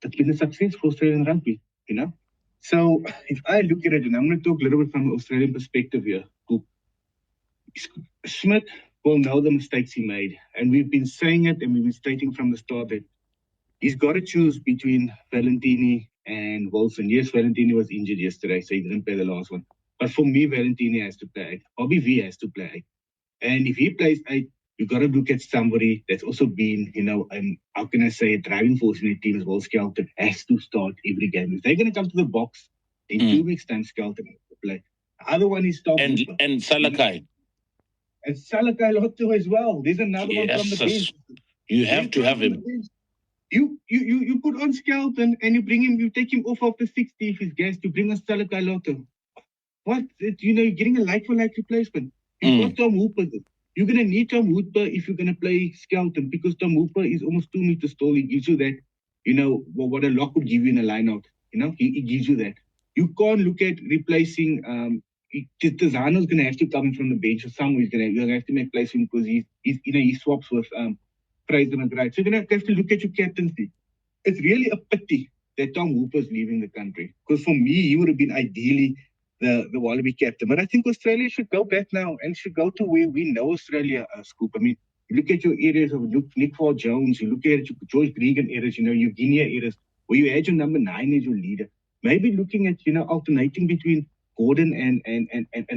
it's been a success for Australian rugby, So if I look at it, and I'm going to talk a little bit from an Australian perspective here, Smith will know the mistakes he made. And we've been saying it, and we've been stating from the start that he's got to choose between Valentini and Wilson. Yes, Valentini was injured yesterday, so he didn't play the last one. But for me, Valentini has to play 8. Bobby V has to play 8. And if he plays 8, you've got to look at somebody that's also been, how can I say, a driving force in the team as well. Skelton has to start every game. If they're going to come to the box in 2 weeks' time, Skelton has to play. The other one is Tom Hooper. And Salakai. And Salakai Lotto as well. There's another one from the bench. You have to have him. You put on Skelton and you bring him, you take him off after 60 if he's gassed, you bring on Salakai Lotto. What? You're getting a like-for-like replacement. You've got Tom Hooper. You're going to need Tom Hooper if you're going to play Skelton, because Tom Hooper is almost 2 meters tall. He gives you that, what a lock would give you in a line-out. He gives you that. You can't look at replacing, Tizano's going to have to come from the bench, or someone is going to have to make place for him, because he swaps with Fraser and Wright. So you're going to have to look at your captaincy. It's really a pity that Tom Hooper's leaving the country, because for me, he would have been ideally the Wallaby captain. But I think Australia should go back now and should go to where we know Australia, Scoop. I mean, you look at your areas of Nick Ford Jones, you look at your George Gregan areas, your Guinea areas, where you had your number 9 as your leader. Maybe looking at, alternating between Gordon and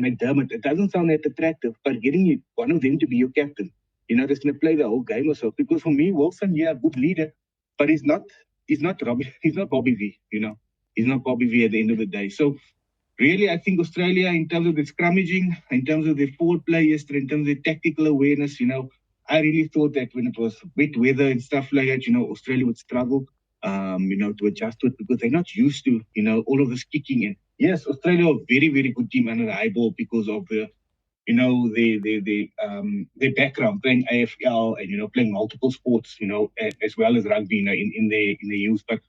McDermott. It doesn't sound that attractive, but getting one of them to be your captain, that's going to play the whole game or so. Because for me, Wilson, a good leader, but he's not Bobby V, He's not Bobby V at the end of the day. So really, I think Australia, in terms of the scrummaging, in terms of their forward play yesterday, in terms of their tactical awareness, I really thought that when it was wet weather and stuff like that, Australia would struggle, to adjust to it, because they're not used to, all of this kicking. And yes, Australia are a very, very good team under the eyeball because of the, their background, playing AFL and, playing multiple sports, as well as rugby, in their youth. But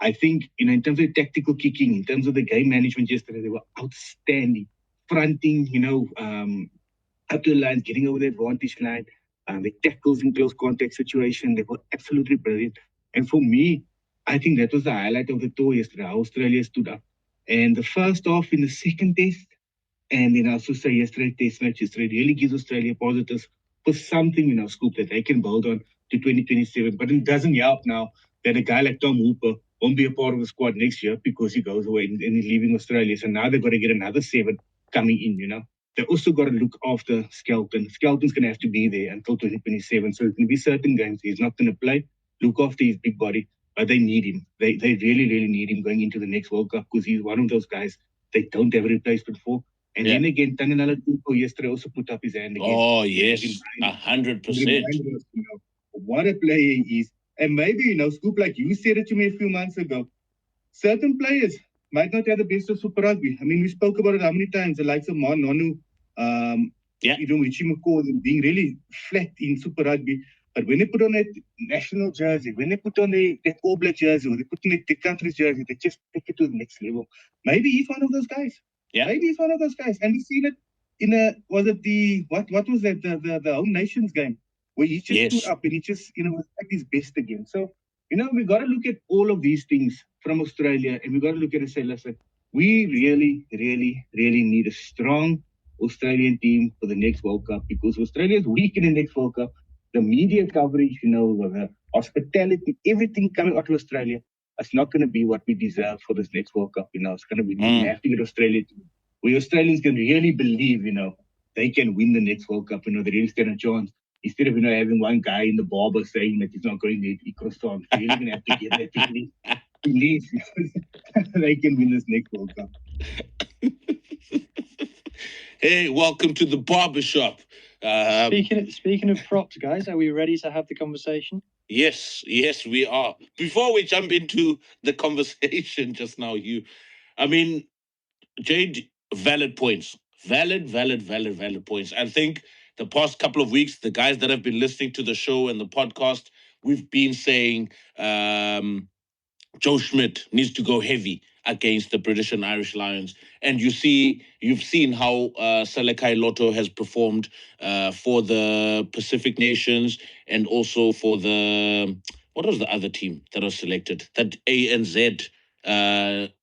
I think, in terms of tactical kicking, in terms of the game management yesterday, they were outstanding. Fronting, up to the lines, getting over the advantage line, the tackles in close contact situation, they were absolutely brilliant. And for me, I think that was the highlight of the tour yesterday, how Australia stood up. And the first half in the second test, and then I also say yesterday, test match yesterday, really gives Australia positives for something, Scoop, that they can build on to 2027. But it doesn't help now that a guy like Tom Hooper won't be a part of the squad next year because he goes away and he's leaving Australia. So now they've got to get another 7 coming in, They also got to look after Skelton. Skelton's going to have to be there until 2027. So there's going to be certain games he's not going to play. Look after his big body, but they need him. They really, really need him going into the next World Cup, because he's one of those guys they don't have a replacement for. And then again, Tananala Tuko yesterday also put up his hand again. Oh, yes, 100%. What a player he is. And maybe, Scoop, like you said it to me a few months ago, certain players might not have the best of Super Rugby. I mean, we spoke about it how many times, the likes of Man Nonu, Richie McCaw, being really flat in Super Rugby. But when they put on that national jersey, when they put on that All Black jersey, or they put on the country's jersey, they just take it to the next level. Maybe he's one of those guys. Yeah. Maybe he's one of those guys. And we've seen it in what was that, the Home Nations game, where he just stood up and he just, was at his best again. So, we got to look at all of these things from Australia, and we got to look at it and say, listen, we really, really, really need a strong Australian team for the next World Cup, because Australia is weak in the next World Cup. The media coverage, the hospitality, everything coming out of Australia, it's not going to be what we deserve for this next World Cup. It's going to be, we have to get Australia to, where Australians can really believe, they can win the next World Cup. They really stand a chance. Instead of, having one guy in the barber saying that he's not going to eat croissant. So you're really going to have to get that to believe they can win this next World Cup. Hey, welcome to the barbershop. Speaking of props, guys, are we ready to have the conversation? Yes, we are. Before we jump into the conversation just now, Jade, valid points. Valid points. I think the past couple of weeks, the guys that have been listening to the show and the podcast, we've been saying Joe Schmidt needs to go heavy against the British and Irish Lions. And you've seen how Salakai Lotto has performed for the Pacific Nations, and also for what was the other team that was selected? That ANZ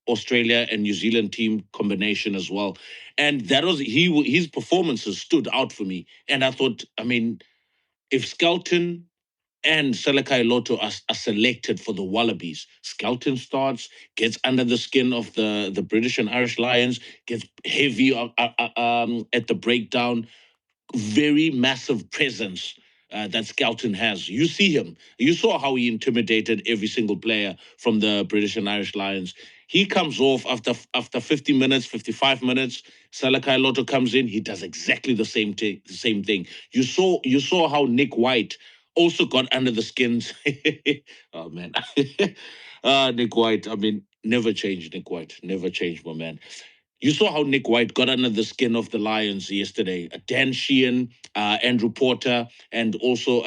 Australia and New Zealand team combination as well. And that was his performances stood out for me. And I thought, I mean, if Skelton and Selekai Loto are selected for the Wallabies, Skelton starts, gets under the skin of the British and Irish Lions, gets heavy at the breakdown, very massive presence that Skelton has. You see him. You saw how he intimidated every single player from the British and Irish Lions. He comes off after 50 minutes, 55 minutes. Salakai Loto comes in. He does exactly the same thing. You saw how Nick White also got under the skins. Oh man, Nick White. I mean, never changed. Nick White never changed, my man. You saw how Nick White got under the skin of the Lions yesterday. Dan Sheehan, Andrew Porter, and also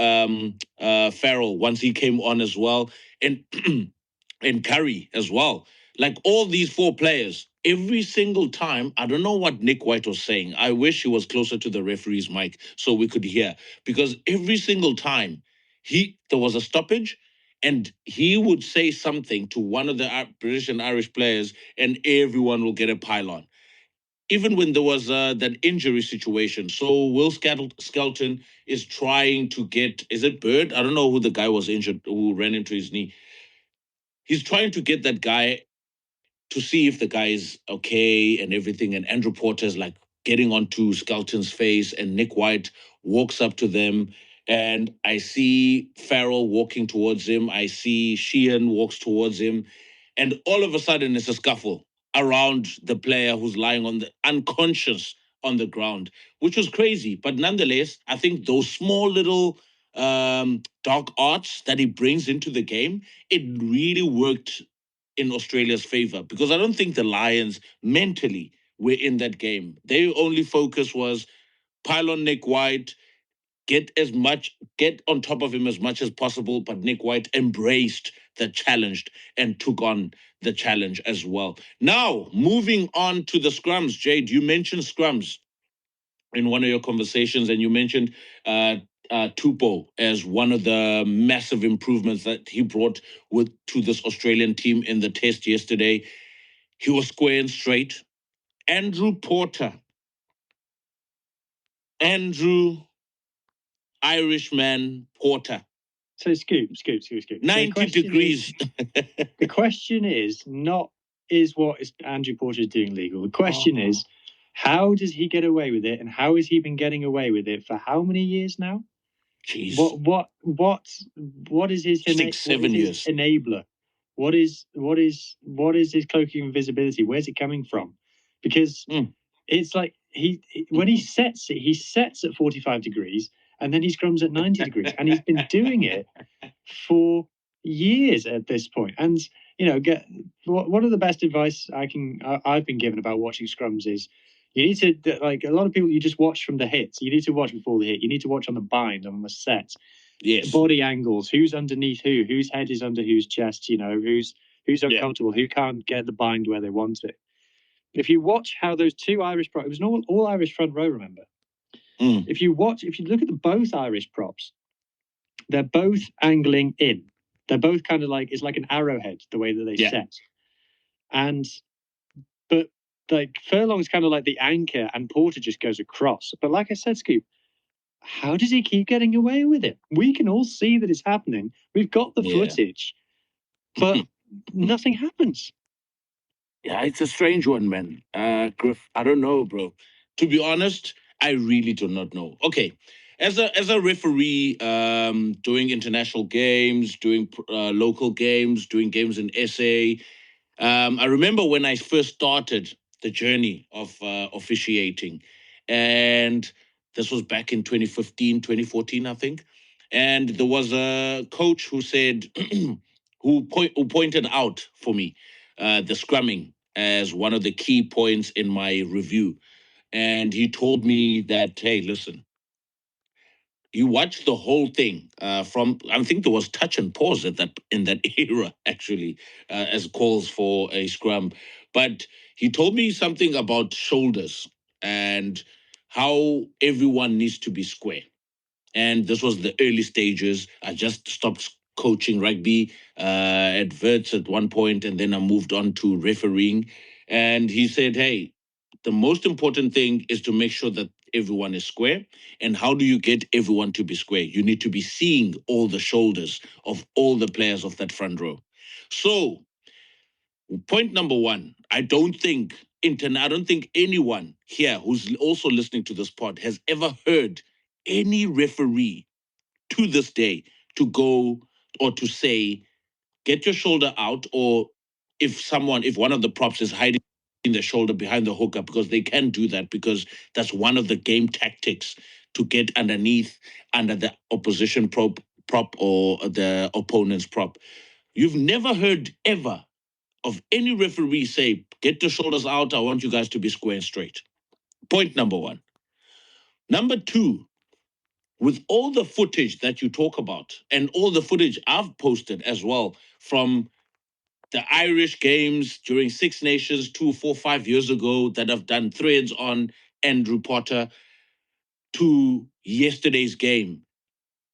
Farrell once he came on as well, and and Currie as well. Like all these four players, every single time. I don't know what Nick White was saying. I wish he was closer to the referee's mic so we could hear, because every single time there was a stoppage. And he would say something to one of the British and Irish players, and everyone will get a pylon, even when there was that injury situation. So Will Skelton is trying to get, is it Bird? I don't know who the guy was injured who ran into his knee. He's trying to get that guy to see if the guy is okay and everything. And Andrew Porter's like getting onto Skelton's face, and Nick White walks up to them. And I see Farrell walking towards him. I see Sheehan walks towards him. And all of a sudden, it's a scuffle around the player who's lying on the unconscious on the ground, which was crazy. But nonetheless, I think those small little dark arts that he brings into the game, it really worked in Australia's favor, because I don't think the Lions mentally were in that game. Their only focus was pile on Nick White, get on top of him as much as possible. But Nick White embraced the challenge and took on the challenge as well. Now, moving on to the scrums, Jade, you mentioned scrums in one of your conversations, and you mentioned Tupou as one of the massive improvements that he brought to this Australian team in the test yesterday. He was square and straight. Andrew Porter, Andrew Irishman Porter, So scoop. 90 degrees. The question is not what is Andrew Porter doing legal. The question is, how does he get away with it, and how has he been getting away with it for how many years now? Jeez. What is his 6-7 years enabler? What is his cloaking invisibility? Where's it coming from? Because it's like when he sets at 45 degrees, and then he scrums at 90 degrees, and he's been doing it for years at this point. And one of the best advice I've been given about watching scrums is, you need to, like a lot of people, you just watch from the hits. You need to watch before the hit. You need to watch on the bind, on the set. Yes. Body angles, who's underneath whose head is under whose chest, who's uncomfortable, who can't get the bind where they want it. If you watch how those two Irish props, it was an all Irish front row, remember? If you look at both Irish props, they're both angling in. They're both kind of like, it's like an arrowhead, the way that they set. But like Furlong's kind of like the anchor, and Porter just goes across. But like I said, Scoop, how does he keep getting away with it? We can all see that it's happening. We've got the footage, but nothing happens. Yeah, it's a strange one, man. Griff, I don't know, bro. To be honest, I really do not know. Okay, as a referee, doing international games, doing local games, doing games in SA. I remember when I first started the journey of officiating, and this was back in 2015, 2014, I think. And there was a coach who said, who pointed out for me the scrumming as one of the key points in my review. And he told me that, hey, listen, you watch the whole thing from, I think there was touch and pause in that era, actually, as calls for a scrum. But he told me something about shoulders and how everyone needs to be square. And this was the early stages. I just stopped coaching rugby at Verts at one point, and then I moved on to refereeing. And he said, hey, the most important thing is to make sure that everyone is square. And how do you get everyone to be square? You need to be seeing all the shoulders of all the players of that front row. So, point number one, I don't think anyone here who's also listening to this pod has ever heard any referee to this day to go or to say, get your shoulder out, or if one of the props is hiding the shoulder behind the hooker, because they can do that, because that's one of the game tactics to get underneath under the opposition prop or the opponent's prop. You've never heard ever of any referee say, get the shoulders out, I want you guys to be square and straight. Point number one. Number two, with all the footage that you talk about and all the footage I've posted as well from the Irish games during Six Nations 2, 4, 5 years ago that I've done threads on Andrew Potter, to yesterday's game.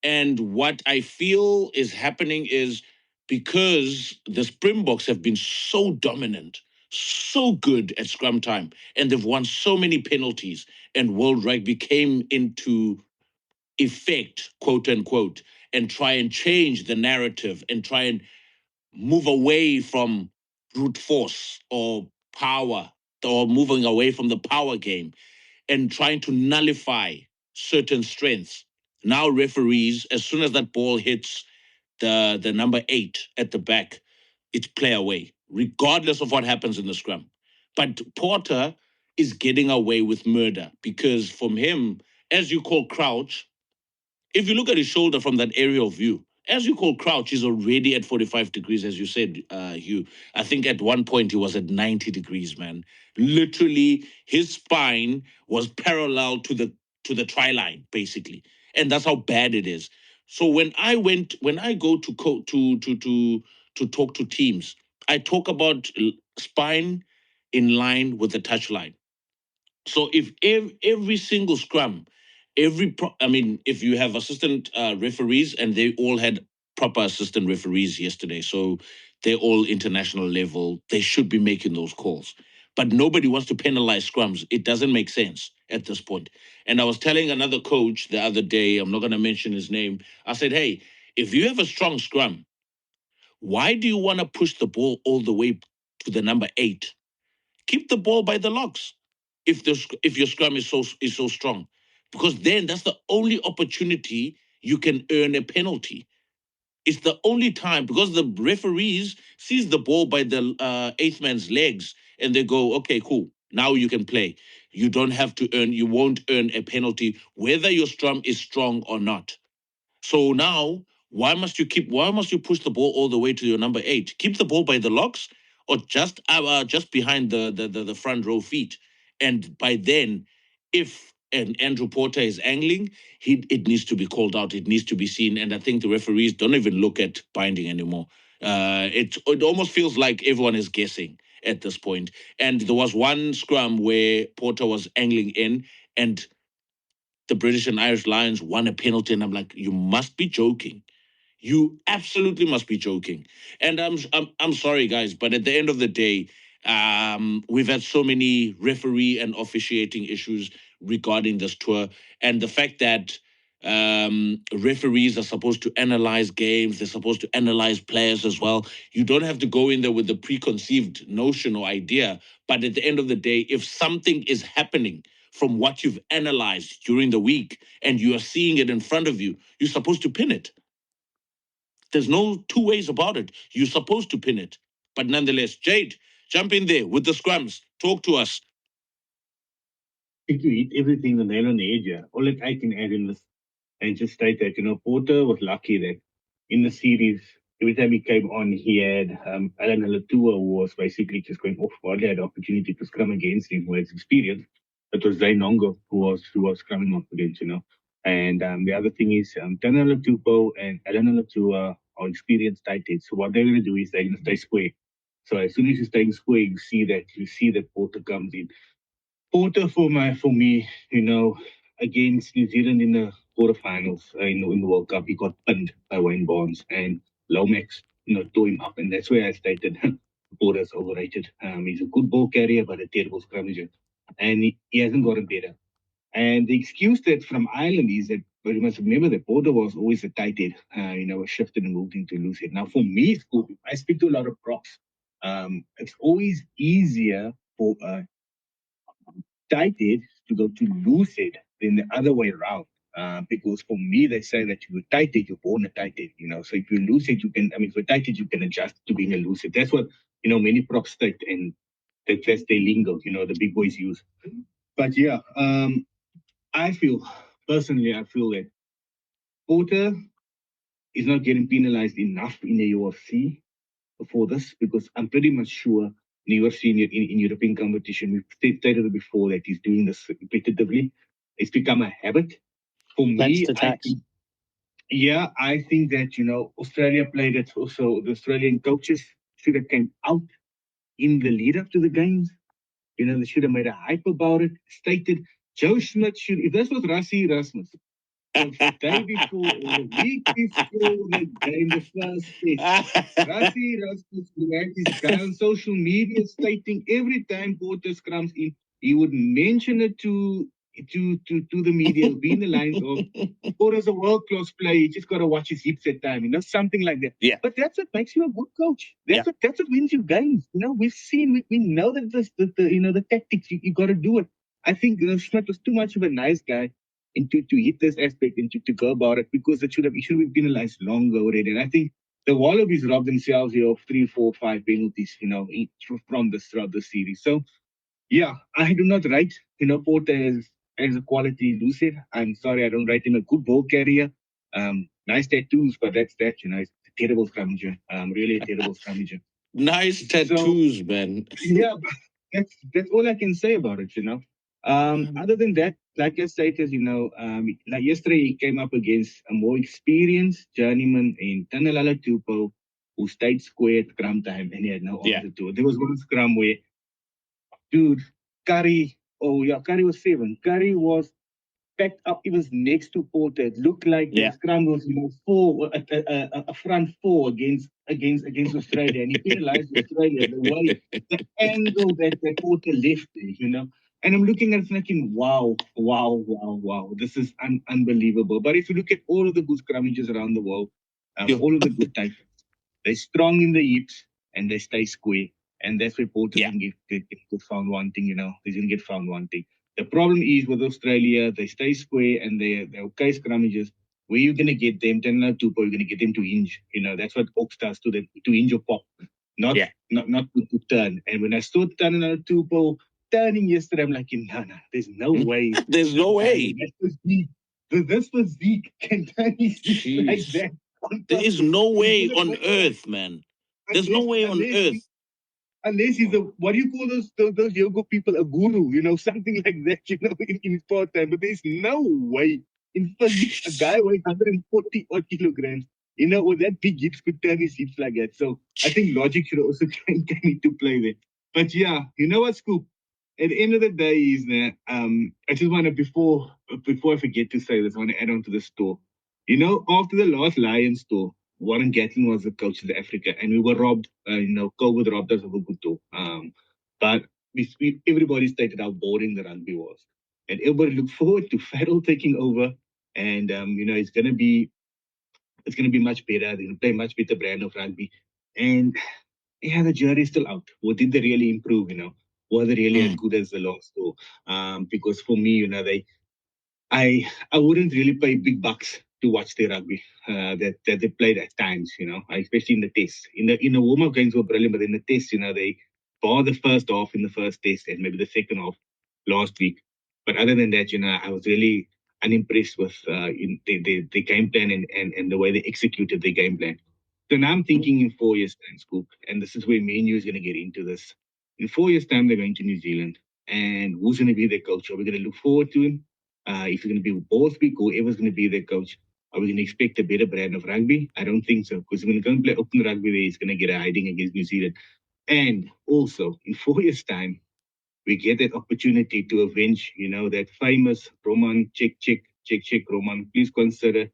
And what I feel is happening is, because the Springboks have been so dominant, so good at scrum time, and they've won so many penalties, and World Rugby came into effect, quote unquote, and try and change the narrative and try and move away from brute force or power, or moving away from the power game and trying to nullify certain strengths. Now referees, as soon as that ball hits the number 8 at the back, it's play away, regardless of what happens in the scrum. But Porter is getting away with murder, because from him, as you call crouch, if you look at his shoulder from that aerial view, as you call crouch, he's already at 45 degrees, as you said, Hugh. I think at one point he was at 90 degrees, man. Literally, his spine was parallel to the try line, basically. And that's how bad it is. So when I go to talk to teams, I talk about spine in line with the touch line. So if every single scrum, if you have assistant referees, and they all had proper assistant referees yesterday, so they're all international level, they should be making those calls. But nobody wants to penalize scrums. It doesn't make sense at this point. And I was telling another coach the other day, I'm not going to mention his name, I said, hey, if you have a strong scrum, why do you want to push the ball all the way to the number 8? Keep the ball by the locks if your scrum is so strong, because then that's the only opportunity you can earn a penalty. It's the only time, because the referees sees the ball by the eighth man's legs, and they go, okay, cool, now you can play. You won't earn a penalty whether your scrum is strong or not. So now, why must you push the ball all the way to your number 8? Keep the ball by the locks, or just behind the front row feet. And by then, if an Andrew Porter is angling, it needs to be called out. It needs to be seen. And I think the referees don't even look at binding anymore. It almost feels like everyone is guessing at this point. And there was one scrum where Porter was angling in, and the British and Irish Lions won a penalty, and I'm like, you must be joking. You absolutely must be joking. And I'm sorry, guys, but at the end of the day, we've had so many referee and officiating issues regarding this tour, and the fact that referees are supposed to analyze games, they're supposed to analyze players as well. You don't have to go in there with the preconceived notion or idea, but at the end of the day, if something is happening from what you've analyzed during the week and you are seeing it in front of you, you're supposed to pin it. There's no two ways about it. You're supposed to pin it. But nonetheless, Jade, jump in there with the scrums. Talk to us. I think you hit everything the nail on the head, yeah. All that I can add in this and just state that, Porter was lucky that in the series, every time he came on, he had Alan Alatua, who was basically just going off. Hardly had the opportunity to scrum against him, who has experience. It was Zainongo who was scrumming off against, And the other thing is, Tana Latupo and Alan Alatua are experienced tight heads. So what they're going to do is they're going to stay square. So as soon as you're staying square, you see that Porter comes in. Porter for me, against New Zealand in the quarterfinals in the World Cup, he got pinned by Wayne Barnes, and Lomax, tore him up. And that's where I stated Porter's overrated. He's a good ball carrier, but a terrible scrummager. And he hasn't gotten better. And the excuse that from Ireland is that, but you must remember that Porter was always a tight head, was shifted and moved into loose head. Now, for me, I speak to a lot of props. It's always easier for a tight head to go to loose head than the other way around. Because for me, they say that you're tight head, you're born a tight head, So if you're loose head, if you're tight head, you can adjust to being a loose head. That's what, many props state, and that's their lingo, the big boys use. But yeah, I feel that Porter is not getting penalized enough in the UFC for this, because I'm pretty much sure in UFC in European competition, we've stated it before that he's doing this repetitively. It's become a habit. For me, I think that, Australia played it also. The Australian coaches should have came out in the lead up to the games. They should have made a hype about it, stated Joe Schmidt should, if this was Rassie Erasmus, the day before or the week before the game, the first test, Rassie Erasmus had his guy on social media stating every time Porter scrums in, he would mention it to the media, be in the lines of Porter's a world-class player, you just got to watch his hips at time, something like that. Yeah. But that's what makes you a good coach. That's what wins you games. We've seen, we know that the tactics, you got to do it. I think Schmidt was too much of a nice guy and to hit this aspect and to go about it, because he should have been penalized long already. And I think the Wallabies robbed themselves here of 3, 4, 5 penalties, from throughout the series. So yeah, I do not rate, Porter as a quality loose. I'm sorry, I don't rate him a good ball carrier. Nice tattoos, but that's that, he's a terrible scrummager. Really a terrible scrummager. Nice tattoos, man. Yeah, that's all I can say about it, Other than that, like I stated, like yesterday he came up against a more experienced journeyman in Tanalala Tupo, who stayed square at scrum time, and he had no answer to it. There was one scrum where, dude, Currie was 7. Currie was packed up. He was next to Porter. It looked like the scrum was, a front 4 against Australia, and he penalized Australia the angle that Porter left there, And I'm looking at it thinking, wow, this is unbelievable. But if you look at all of the good scrummages around the world, all of the good types, they're strong in the hips and they stay square. And that's where Porter can get found wanting, He's going to get found wanting. The problem is with Australia, they stay square and they're okay scrummages. Where you're going to get them, 10 or 2 you're going to get them to hinge. That's what Ox does to hinge or pop, not to turn. And when I saw turning on a 2 turning yesterday, I'm like, no, there's no way. There's no way. This physique can turn his hips like that. There is no way on earth, man. There's no way on earth. Unless he's what do you call those yoga people, a guru, something like that, in his part time. But there's no way. In fact, a guy weighing 140 odd kilograms, with that big hips could turn his hips like that. So I think logic should also come into play there. But yeah, you know what, Scoop? At the end of the day is that I just want to, before I forget to say this, I want to add on to the store. After the last Lions tour, Warren Gatland was the coach of Africa, and we were robbed. COVID robbed us of a good tour. But everybody stated how boring the rugby was, and everybody looked forward to Farrell taking over. And it's gonna be much better. They're gonna play much better brand of rugby. And yeah, the jury's still out. What did they really improve? Were they really as good as the last tour? Because for me, I wouldn't really pay big bucks to watch the rugby that they played at times, especially in the test. In the warm-up games were brilliant, but in the test, they bar the first half in the first test and maybe the second half last week. But other than that, I was really unimpressed with the game plan and the way they executed the game plan. So now I'm thinking in 4 years' time, Scoop, and this is where me and you is going to get into this. In 4 years' time, they're going to New Zealand. And who's going to be their coach? Are we going to look forward to him? If it's going to be Borsbeek or whoever's going to be their coach, are we going to expect a better brand of rugby? I don't think so, because when you go and play open rugby there, he's going to get a hiding against New Zealand. And also, in 4 years' time, we get that opportunity to avenge, that famous Roman, check, Roman, please consider,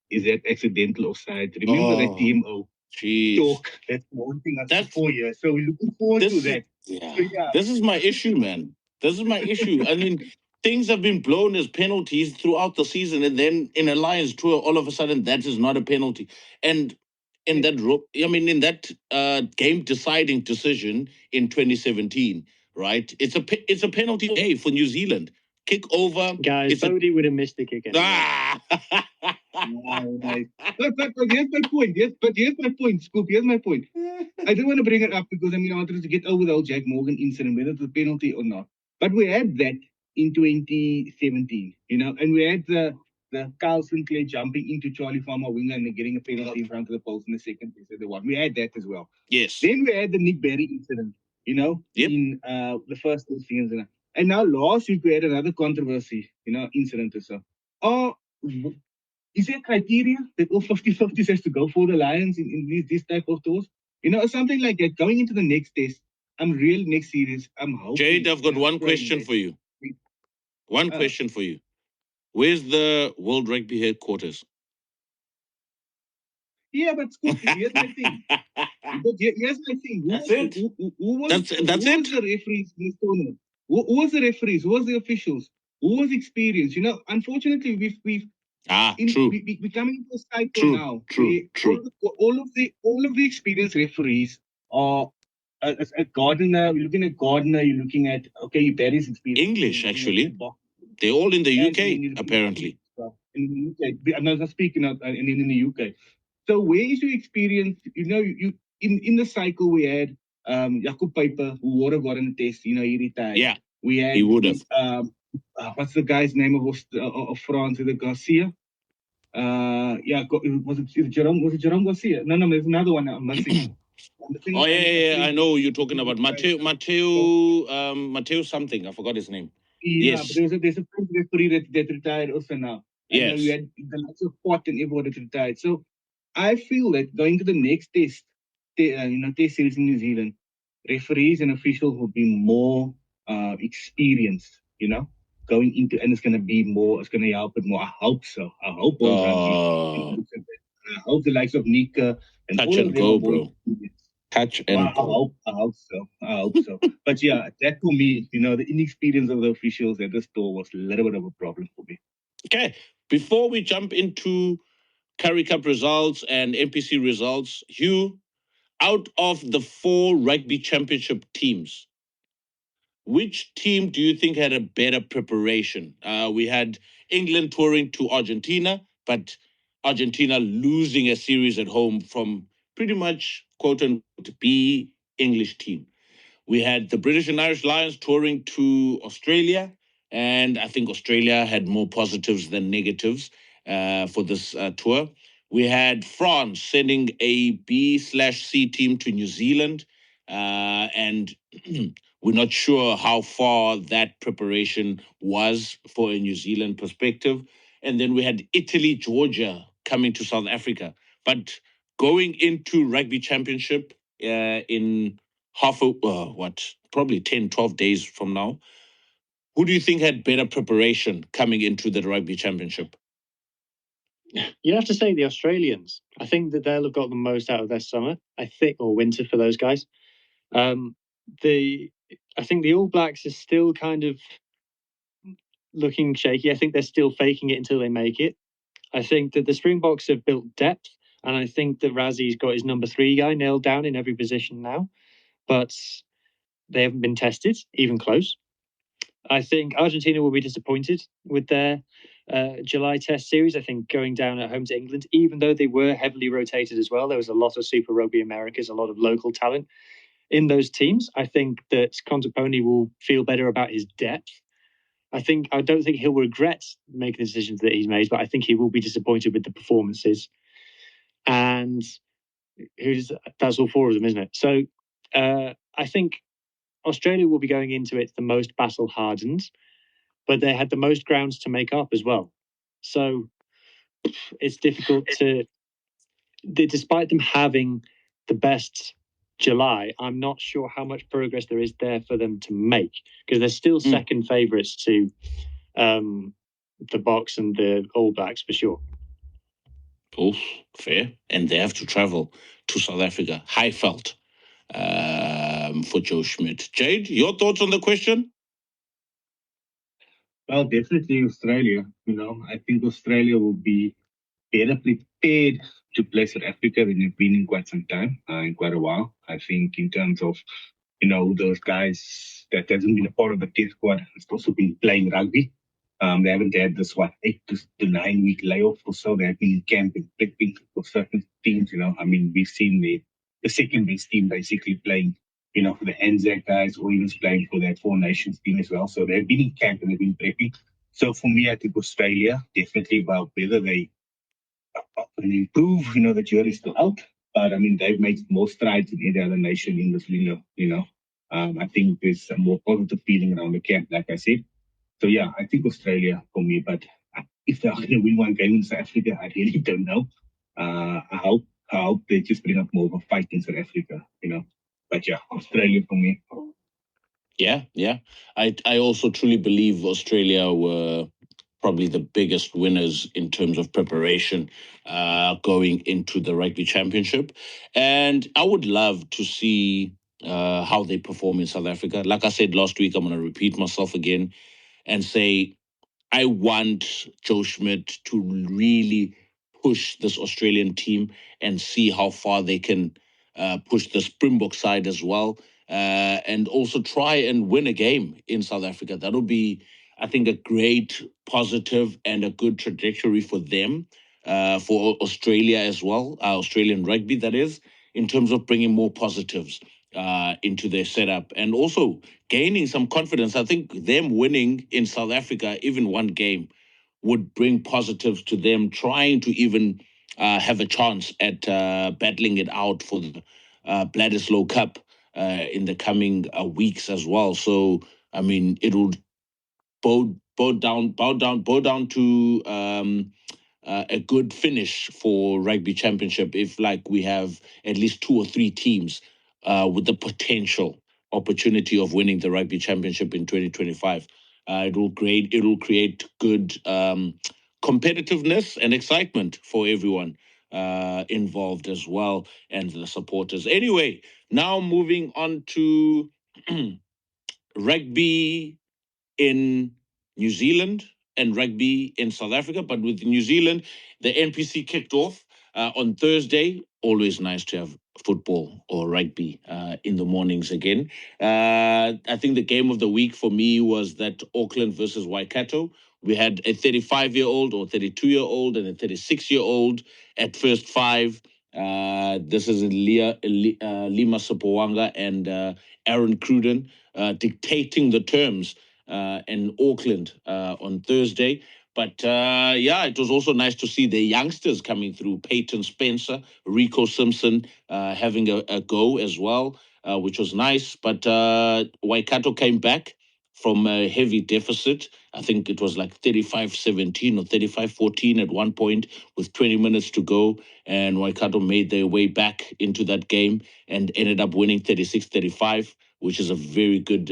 is that accidental offside? Remember that TMO Jeez. talk. That's one thing after That's- 4 years. So we're looking forward to that. Yeah. So, yeah. This is my issue, man. This is my issue. I mean, things have been blown as penalties throughout the season, and then in a Lions tour, all of a sudden, that is not a penalty. And in that, in that game deciding decision in 2017, right? It's a penalty day for New Zealand. Kick over. Guys, It's a- Bodie would have missed the kick anyway. Nice. But here's my point. Here's my point, Scoop. Here's my point. I don't want to bring it up because I wanted to get over the whole Jack Morgan incident, whether it's a penalty or not. But we had that in 2017, and we had the Carl Sinclair jumping into Charlie Farmer winger and getting a penalty in front of the post in the second place of the one. We had that as well. Yes. Then we had the Nick Berry incident, Yep. in the first two seasons. And now last week we had another controversy, incident or so. Is there criteria that all 50-50s has to go for the Lions in these type of tours? Something like that. Going into the next test, next series, I'm hoping. Jade, I've got one question for you. One question for you. Where's the World Rugby headquarters? Yeah, but Scoop, here's my thing. Here's my thing. That's it? Who was That's the referees in this tournament? Who was the referees? Who was the officials? Who was experienced? Unfortunately, we've true. We're coming into a cycle now. True. All of the experienced referees are at Gardner. You're looking at Gardner. You're looking at Barry's experience. English, actually. They're all in the UK, apparently. In the UK, I'm not speaking of in the UK. So where is your experience? You in the cycle we had Jacob Piper, who would have gotten a test. He retired. Yeah, we had. He would have. What's the guy's name of France? Is it Garcia? Was it Jerome? Was it Jerome Garcia? No, there's another one I'm missing. Oh yeah, I know you're talking about Mateo something. I forgot his name. Yeah, Yes. but there's a French referee that retired also now. Yes. We had the likes of Pot and everyone that retired. So I feel that going to the next test series in New Zealand, referees and officials will be more experienced, going into, and it's going to help it more. I hope so. I hope all I hope the likes of Nika and Touch all and of them go, are more bro. experienced. Touch and go. I hope so. But yeah, that for me, the inexperience of the officials at the store was a little bit of a problem for me. Okay, before we jump into Currie Cup results and NPC results, Hugh, out of the 4 rugby championship teams, which team do you think had a better preparation? We had England touring to Argentina, but Argentina losing a series at home from pretty much quote unquote B English team. We had the British and Irish Lions touring to Australia, and I think Australia had more positives than negatives for this tour. We had France sending a B/C team to New Zealand, and we're not sure how far that preparation was for a New Zealand perspective. And then we had Italy, Georgia coming to South Africa. But going into Rugby Championship in probably 10, 12 days from now, who do you think had better preparation coming into the Rugby Championship? You'd have to say the Australians. I think that they'll have got the most out of their summer, or winter for those guys. I think the All Blacks are still kind of looking shaky. I think they're still faking it until they make it. I think that the Springboks have built depth, and I think that Razzie's got his number 3 guy nailed down in every position now, but they haven't been tested, even close. I think Argentina will be disappointed with their July test series. I think going down at home to England, even though they were heavily rotated as well, there was a lot of Super Rugby Americas, a lot of local talent in those teams. I think that Contoponi will feel better about his depth. I don't think he'll regret making the decisions that he's made, but I think he will be disappointed with the performances. And that's all 4 of them, isn't it? So I think Australia will be going into it the most battle hardened, but they had the most grounds to make up as well. So it's difficult despite them having the best July, I'm not sure how much progress there is there for them to make, because they're still second favourites to the Boks and the All Blacks for sure. Oh, fair. And they have to travel to South Africa. Highveld for Joe Schmidt. Jade, your thoughts on the question? Well, definitely Australia. I think Australia will be better prepared to play South Africa than they've been in quite some time, in quite a while. I think in terms of, those guys that hasn't been a part of the test squad has also been playing rugby. They haven't had this 8 to 9 week layoff or so. They've been in camp and prepping for certain teams. I mean, we've seen the second base team basically playing, for the Anzac guys, or even playing for that Four Nations team as well. So they've been in camp and they've been prepping. So for me, I think Australia definitely, about whether they can improve. The jury's still out, but I mean, they've made more strides than any other nation in this window. I think there's a more positive feeling around the camp, like I said. So yeah, I think Australia for me, but if they're going to win one game in South Africa, I really don't know. I hope they just bring up more of a fight in South Africa. But yeah, Australia for me. Yeah, yeah. I also truly believe Australia were probably the biggest winners in terms of preparation going into the rugby championship. And I would love to see how they perform in South Africa. Like I said last week, I'm going to repeat myself again and say I want Joe Schmidt to really push this Australian team and see how far they can push the Springbok side as well, and also try and win a game in South Africa. That'll be, I think, a great positive and a good trajectory for them, for Australia as well, Australian rugby, that is, in terms of bringing more positives into their setup and also gaining some confidence. I think them winning in South Africa, even one game, would bring positives to them, trying to even have a chance at battling it out for the Bledisloe Cup in the coming weeks as well. So, I mean, it will bow down to a good finish for rugby championship if like we have at least two or three teams with the potential opportunity of winning the rugby championship in 2025. It will create good competitiveness and excitement for everyone involved as well, and the supporters. Anyway, now moving on to rugby in New Zealand and rugby in South Africa. But with New Zealand, the NPC kicked off on Thursday. Always nice to have football or rugby in the mornings again. I think the game of the week for me was that Auckland versus Waikato. We had a 35-year-old or 32-year-old and a 36-year-old at first five. This is Lima Sopoaga and Aaron Cruden dictating the terms in Auckland on Thursday. But yeah, it was also nice to see the youngsters coming through. Peyton Spencer, Rico Simpson having a go as well, which was nice. But Waikato came back from a heavy deficit. I think it was like 35-17 or 35-14 at one point with 20 minutes to go. And Waikato made their way back into that game and ended up winning 36-35, which is a very good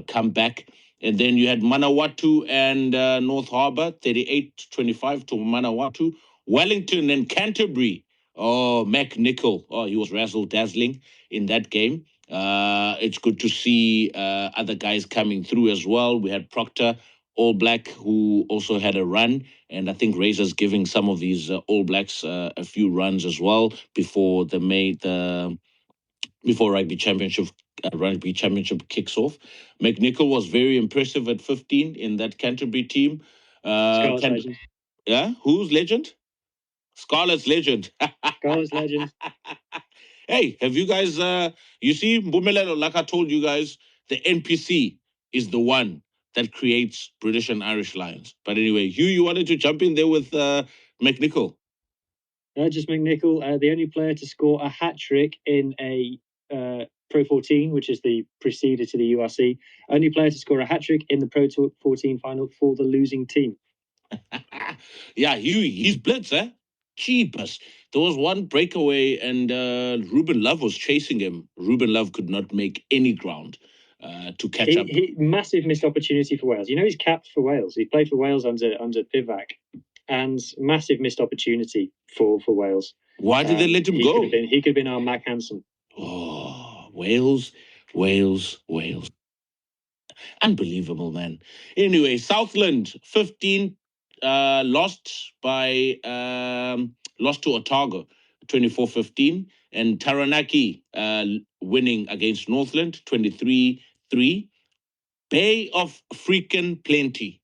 comeback. And then you had Manawatu and North Harbour, 38-25 to Manawatu. Wellington and Canterbury. Oh, Mac Nicol. Oh, he was razzle-dazzling in that game. It's good to see other guys coming through as well. We had Proctor, Allblack, who also had a run. And I think Razor's giving some of these All Blacks a few runs as well before they made the before rugby championship kicks off. McNichol was very impressive at 15 in that Canterbury team. Scarlet's legend. Yeah, who's legend? Scarlet's legend. Scarlet's legend. Hey, have you guys? You see, Mbumelelo, like I told you guys, the NPC is the one that creates British and Irish Lions. But anyway, you wanted to jump in there with McNichol. Just McNichol, the only player to score a hat trick in a Pro 14, which is the preceded to the URC. Only player to score a hat trick in the Pro 14 final for the losing team. Yeah, he's blitz, eh? Cheapest. There was one breakaway, and Ruben Love was chasing him. Ruben Love could not make any ground to catch up. Massive missed opportunity for Wales. He's capped for Wales. He played for Wales under Pivac. and massive missed opportunity for Wales. Why did they let him go? He could have been our Mac Hansen. Oh, Wales. Unbelievable, man. Anyway, Southland 15 lost to Otago 24-15, and Taranaki winning against Northland 23-3. Bay of freaking Plenty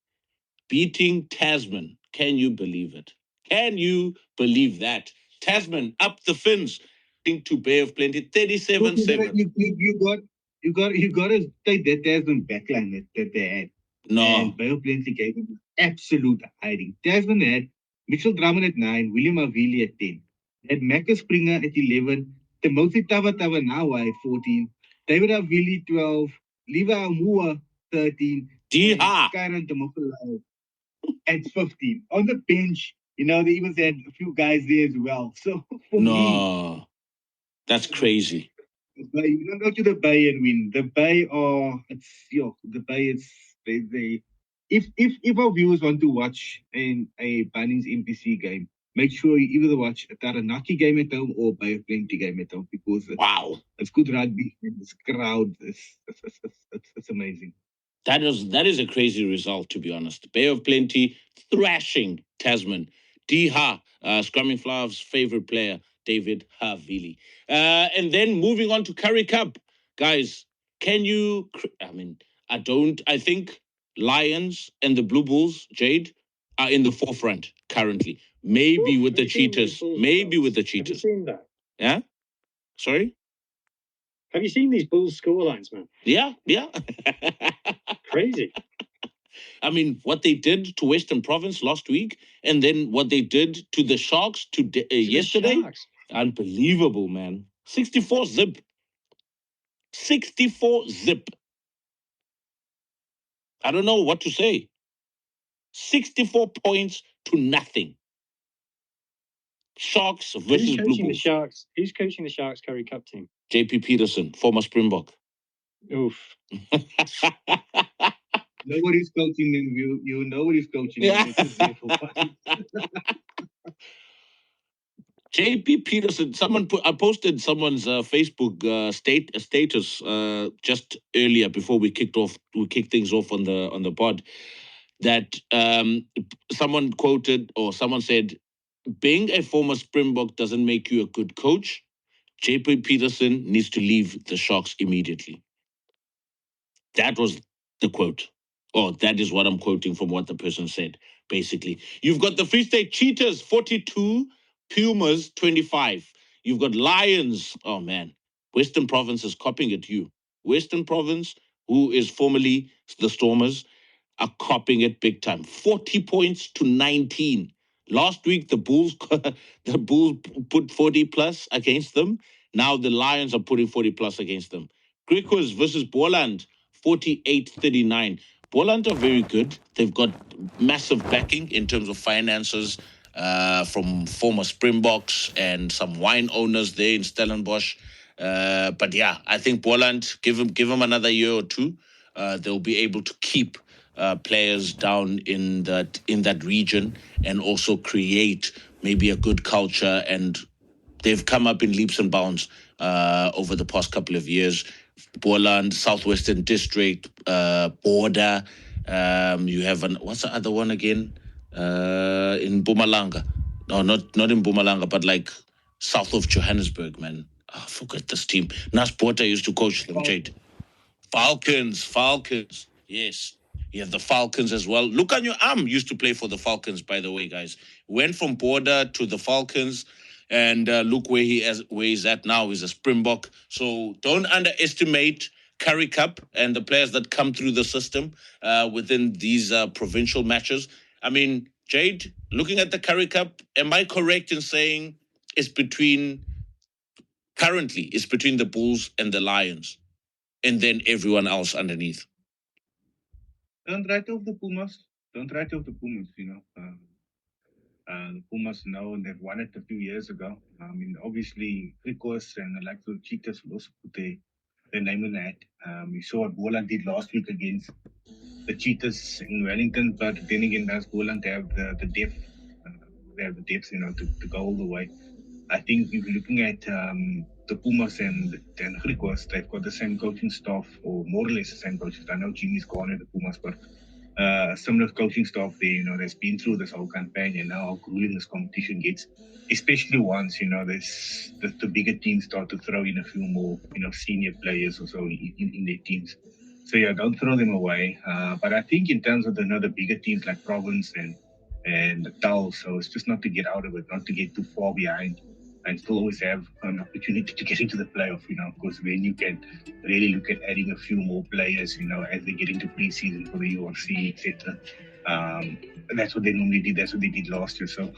beating Tasman. Can you believe it? Can you believe that? Tasman up the fins to Bay of Plenty 37-7. You got to take that Tasman backline that they had. No. And Bay of Plenty gave them absolute hiding. Tasman had Mitchell Drummond at 9, William Avili at 10. Had Macca Springer at 11, Timothy Tavatava now at 14, David Avili 12, Liva Amua 13, Diha Kairan Tamokulao at 15. On the bench, they even had a few guys there as well. So for me, that's crazy. You don't go to the Bay and win. The Bay the Bay is they if our viewers want to watch a Bunnings NPC game, make sure you either watch a Taranaki game at home or Bay of Plenty game at home, because it's good rugby and this crowd it's amazing. That is a crazy result, to be honest. Bay of Plenty thrashing Tasman. Diha, Scrumming Flav's favorite player, David Havili. And then moving on to Currie Cup. Guys, I think Lions and the Blue Bulls, Jade, are in the forefront currently. Maybe with the Cheetahs. Maybe with the Cheetahs. Have you seen that? Yeah? Sorry? Have you seen these Bulls scorelines, man? Yeah. Crazy. I mean, what they did to Western Province last week, and then what they did to the Sharks yesterday. Unbelievable, man. 64 zip. 64 zip. I don't know what to say. 64 points to nothing. Sharks versus Blue Bulls. Who's coaching the Sharks Currie Cup team? JP Peterson, former Springbok. Oof. Nobody's coaching them. You nobody's coaching them. JP Peterson. I posted someone's Facebook status just earlier before we kicked things off on the pod, that someone quoted, or someone said, being a former Springbok doesn't make you a good coach. JP Peterson needs to leave the Sharks immediately. That was the quote. Or that is what I'm quoting from what the person said, basically. You've got the Free State Cheetahs, 42, Pumas, 25. You've got Lions. Oh, man. Western Province is copying at you. Western Province, who is formerly the Stormers, are copying it big time. 40 points to 19. Last week, the Bulls put 40 plus against them. Now the Lions are putting 40 plus against them. Griquas versus Boland, 48-39. Boland are very good. They've got massive backing in terms of finances from former Springboks and some wine owners there in Stellenbosch. But yeah, I think Boland, give them another year or two, they'll be able to keep players down in that region and also create maybe a good culture. And they've come up in leaps and bounds over the past couple of years. Boland, Southwestern District, Border. You have what's the other one again? In Mpumalanga. No, not in Mpumalanga, but like south of Johannesburg, man. I forgot this team. Nas Porter used to coach them, Jade. Falcons. Yes. You have the Falcons as well. Lucanio Am used to play for the Falcons, by the way, guys. Went from Border to the Falcons. And look where he's at now. He's a Springbok. So don't underestimate Currie Cup and the players that come through the system within these provincial matches. I mean, Jade, looking at the Currie Cup, am I correct in saying it's between the Bulls and the Lions, and then everyone else underneath? Don't write off the Pumas. The Pumas know they've won it a few years ago. I mean, obviously, Griquas and the likes of Cheetahs will also put their name in that. You saw what Boland did last week against the Cheetahs in Wellington, but then again, does Boland have the depth they have the depth, to go all the way. I think if you're looking at the Pumas and Griquas, they've got the same coaching staff, or more or less the same coaches. I know Jimmy's gone at the Pumas, but similar coaching staff there, that's been through this whole campaign, and now how grueling this competition gets, especially once, there's the bigger teams start to throw in a few more, senior players or so in their teams. So yeah, don't throw them away. But I think in terms of the bigger teams like Province and Natal, so it's just not to get out of it, not to get too far behind, and still always have an opportunity to get into the playoff, because then you can really look at adding a few more players, as they get into preseason for the UFC, etc. That's what they normally did. That's what they did last year. So,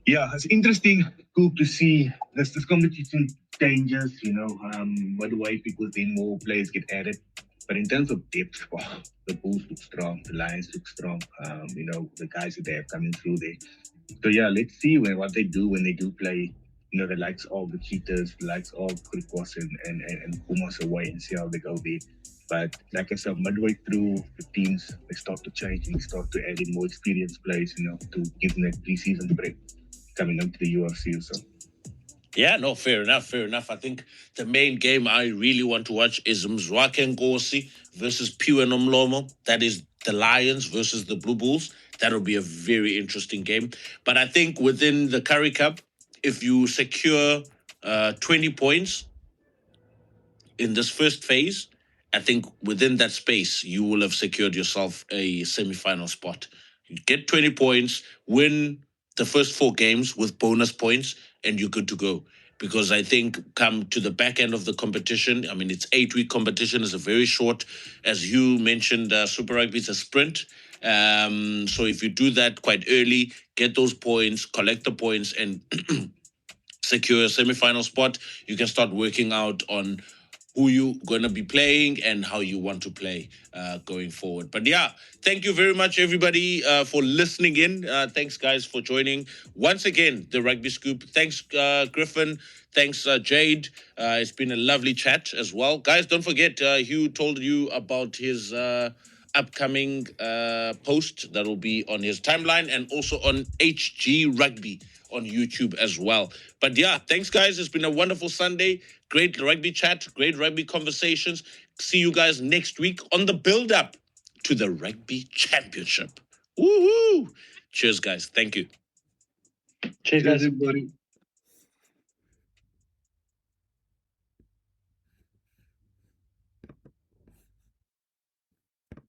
yeah, it's interesting, cool to see this competition changes, by the way, because then more players get added. But in terms of depth, wow, the Bulls look strong, the Lions look strong, the guys that they have coming through there. So yeah, let's see what they do when they do play, the likes of the Cheetahs, the likes of Griquas and Pumas away, and see how they go there. But like I said, midway through, the teams, they start to change and they start to add in more experienced players, to give them that preseason break coming into the UFC or so. Yeah, no, fair enough. I think the main game I really want to watch is Mzwake Nkosi versus Piwe Nomlomo. That is the Lions versus the Blue Bulls. That'll be a very interesting game. But I think within the Currie Cup, if you secure 20 points in this first phase, I think within that space, you will have secured yourself a semi-final spot. You get 20 points, win the first 4 games with bonus points, and you're good to go. Because I think come to the back end of the competition, I mean, it's 8-week competition. It's a very short, as you mentioned, Super Rugby is a sprint. So if you do that quite early, get those points, collect the points, and secure a semi-final spot, you can start working out on who you're going to be playing and how you want to play going forward. But yeah, thank you very much, everybody, for listening in. Thanks, guys, for joining. Once again, the Rugby Scoop. Thanks, Griffin. Thanks, Jade. It's been a lovely chat as well. Guys, don't forget, Hugh told you about his upcoming post that will be on his timeline and also on HG Rugby on YouTube as well. But yeah, thanks, guys. It's been a wonderful Sunday. Great rugby chat, great rugby conversations. See you guys next week on the build-up to the Rugby Championship. Woohoo! Cheers, guys. Thank you. Cheers, guys. Everybody.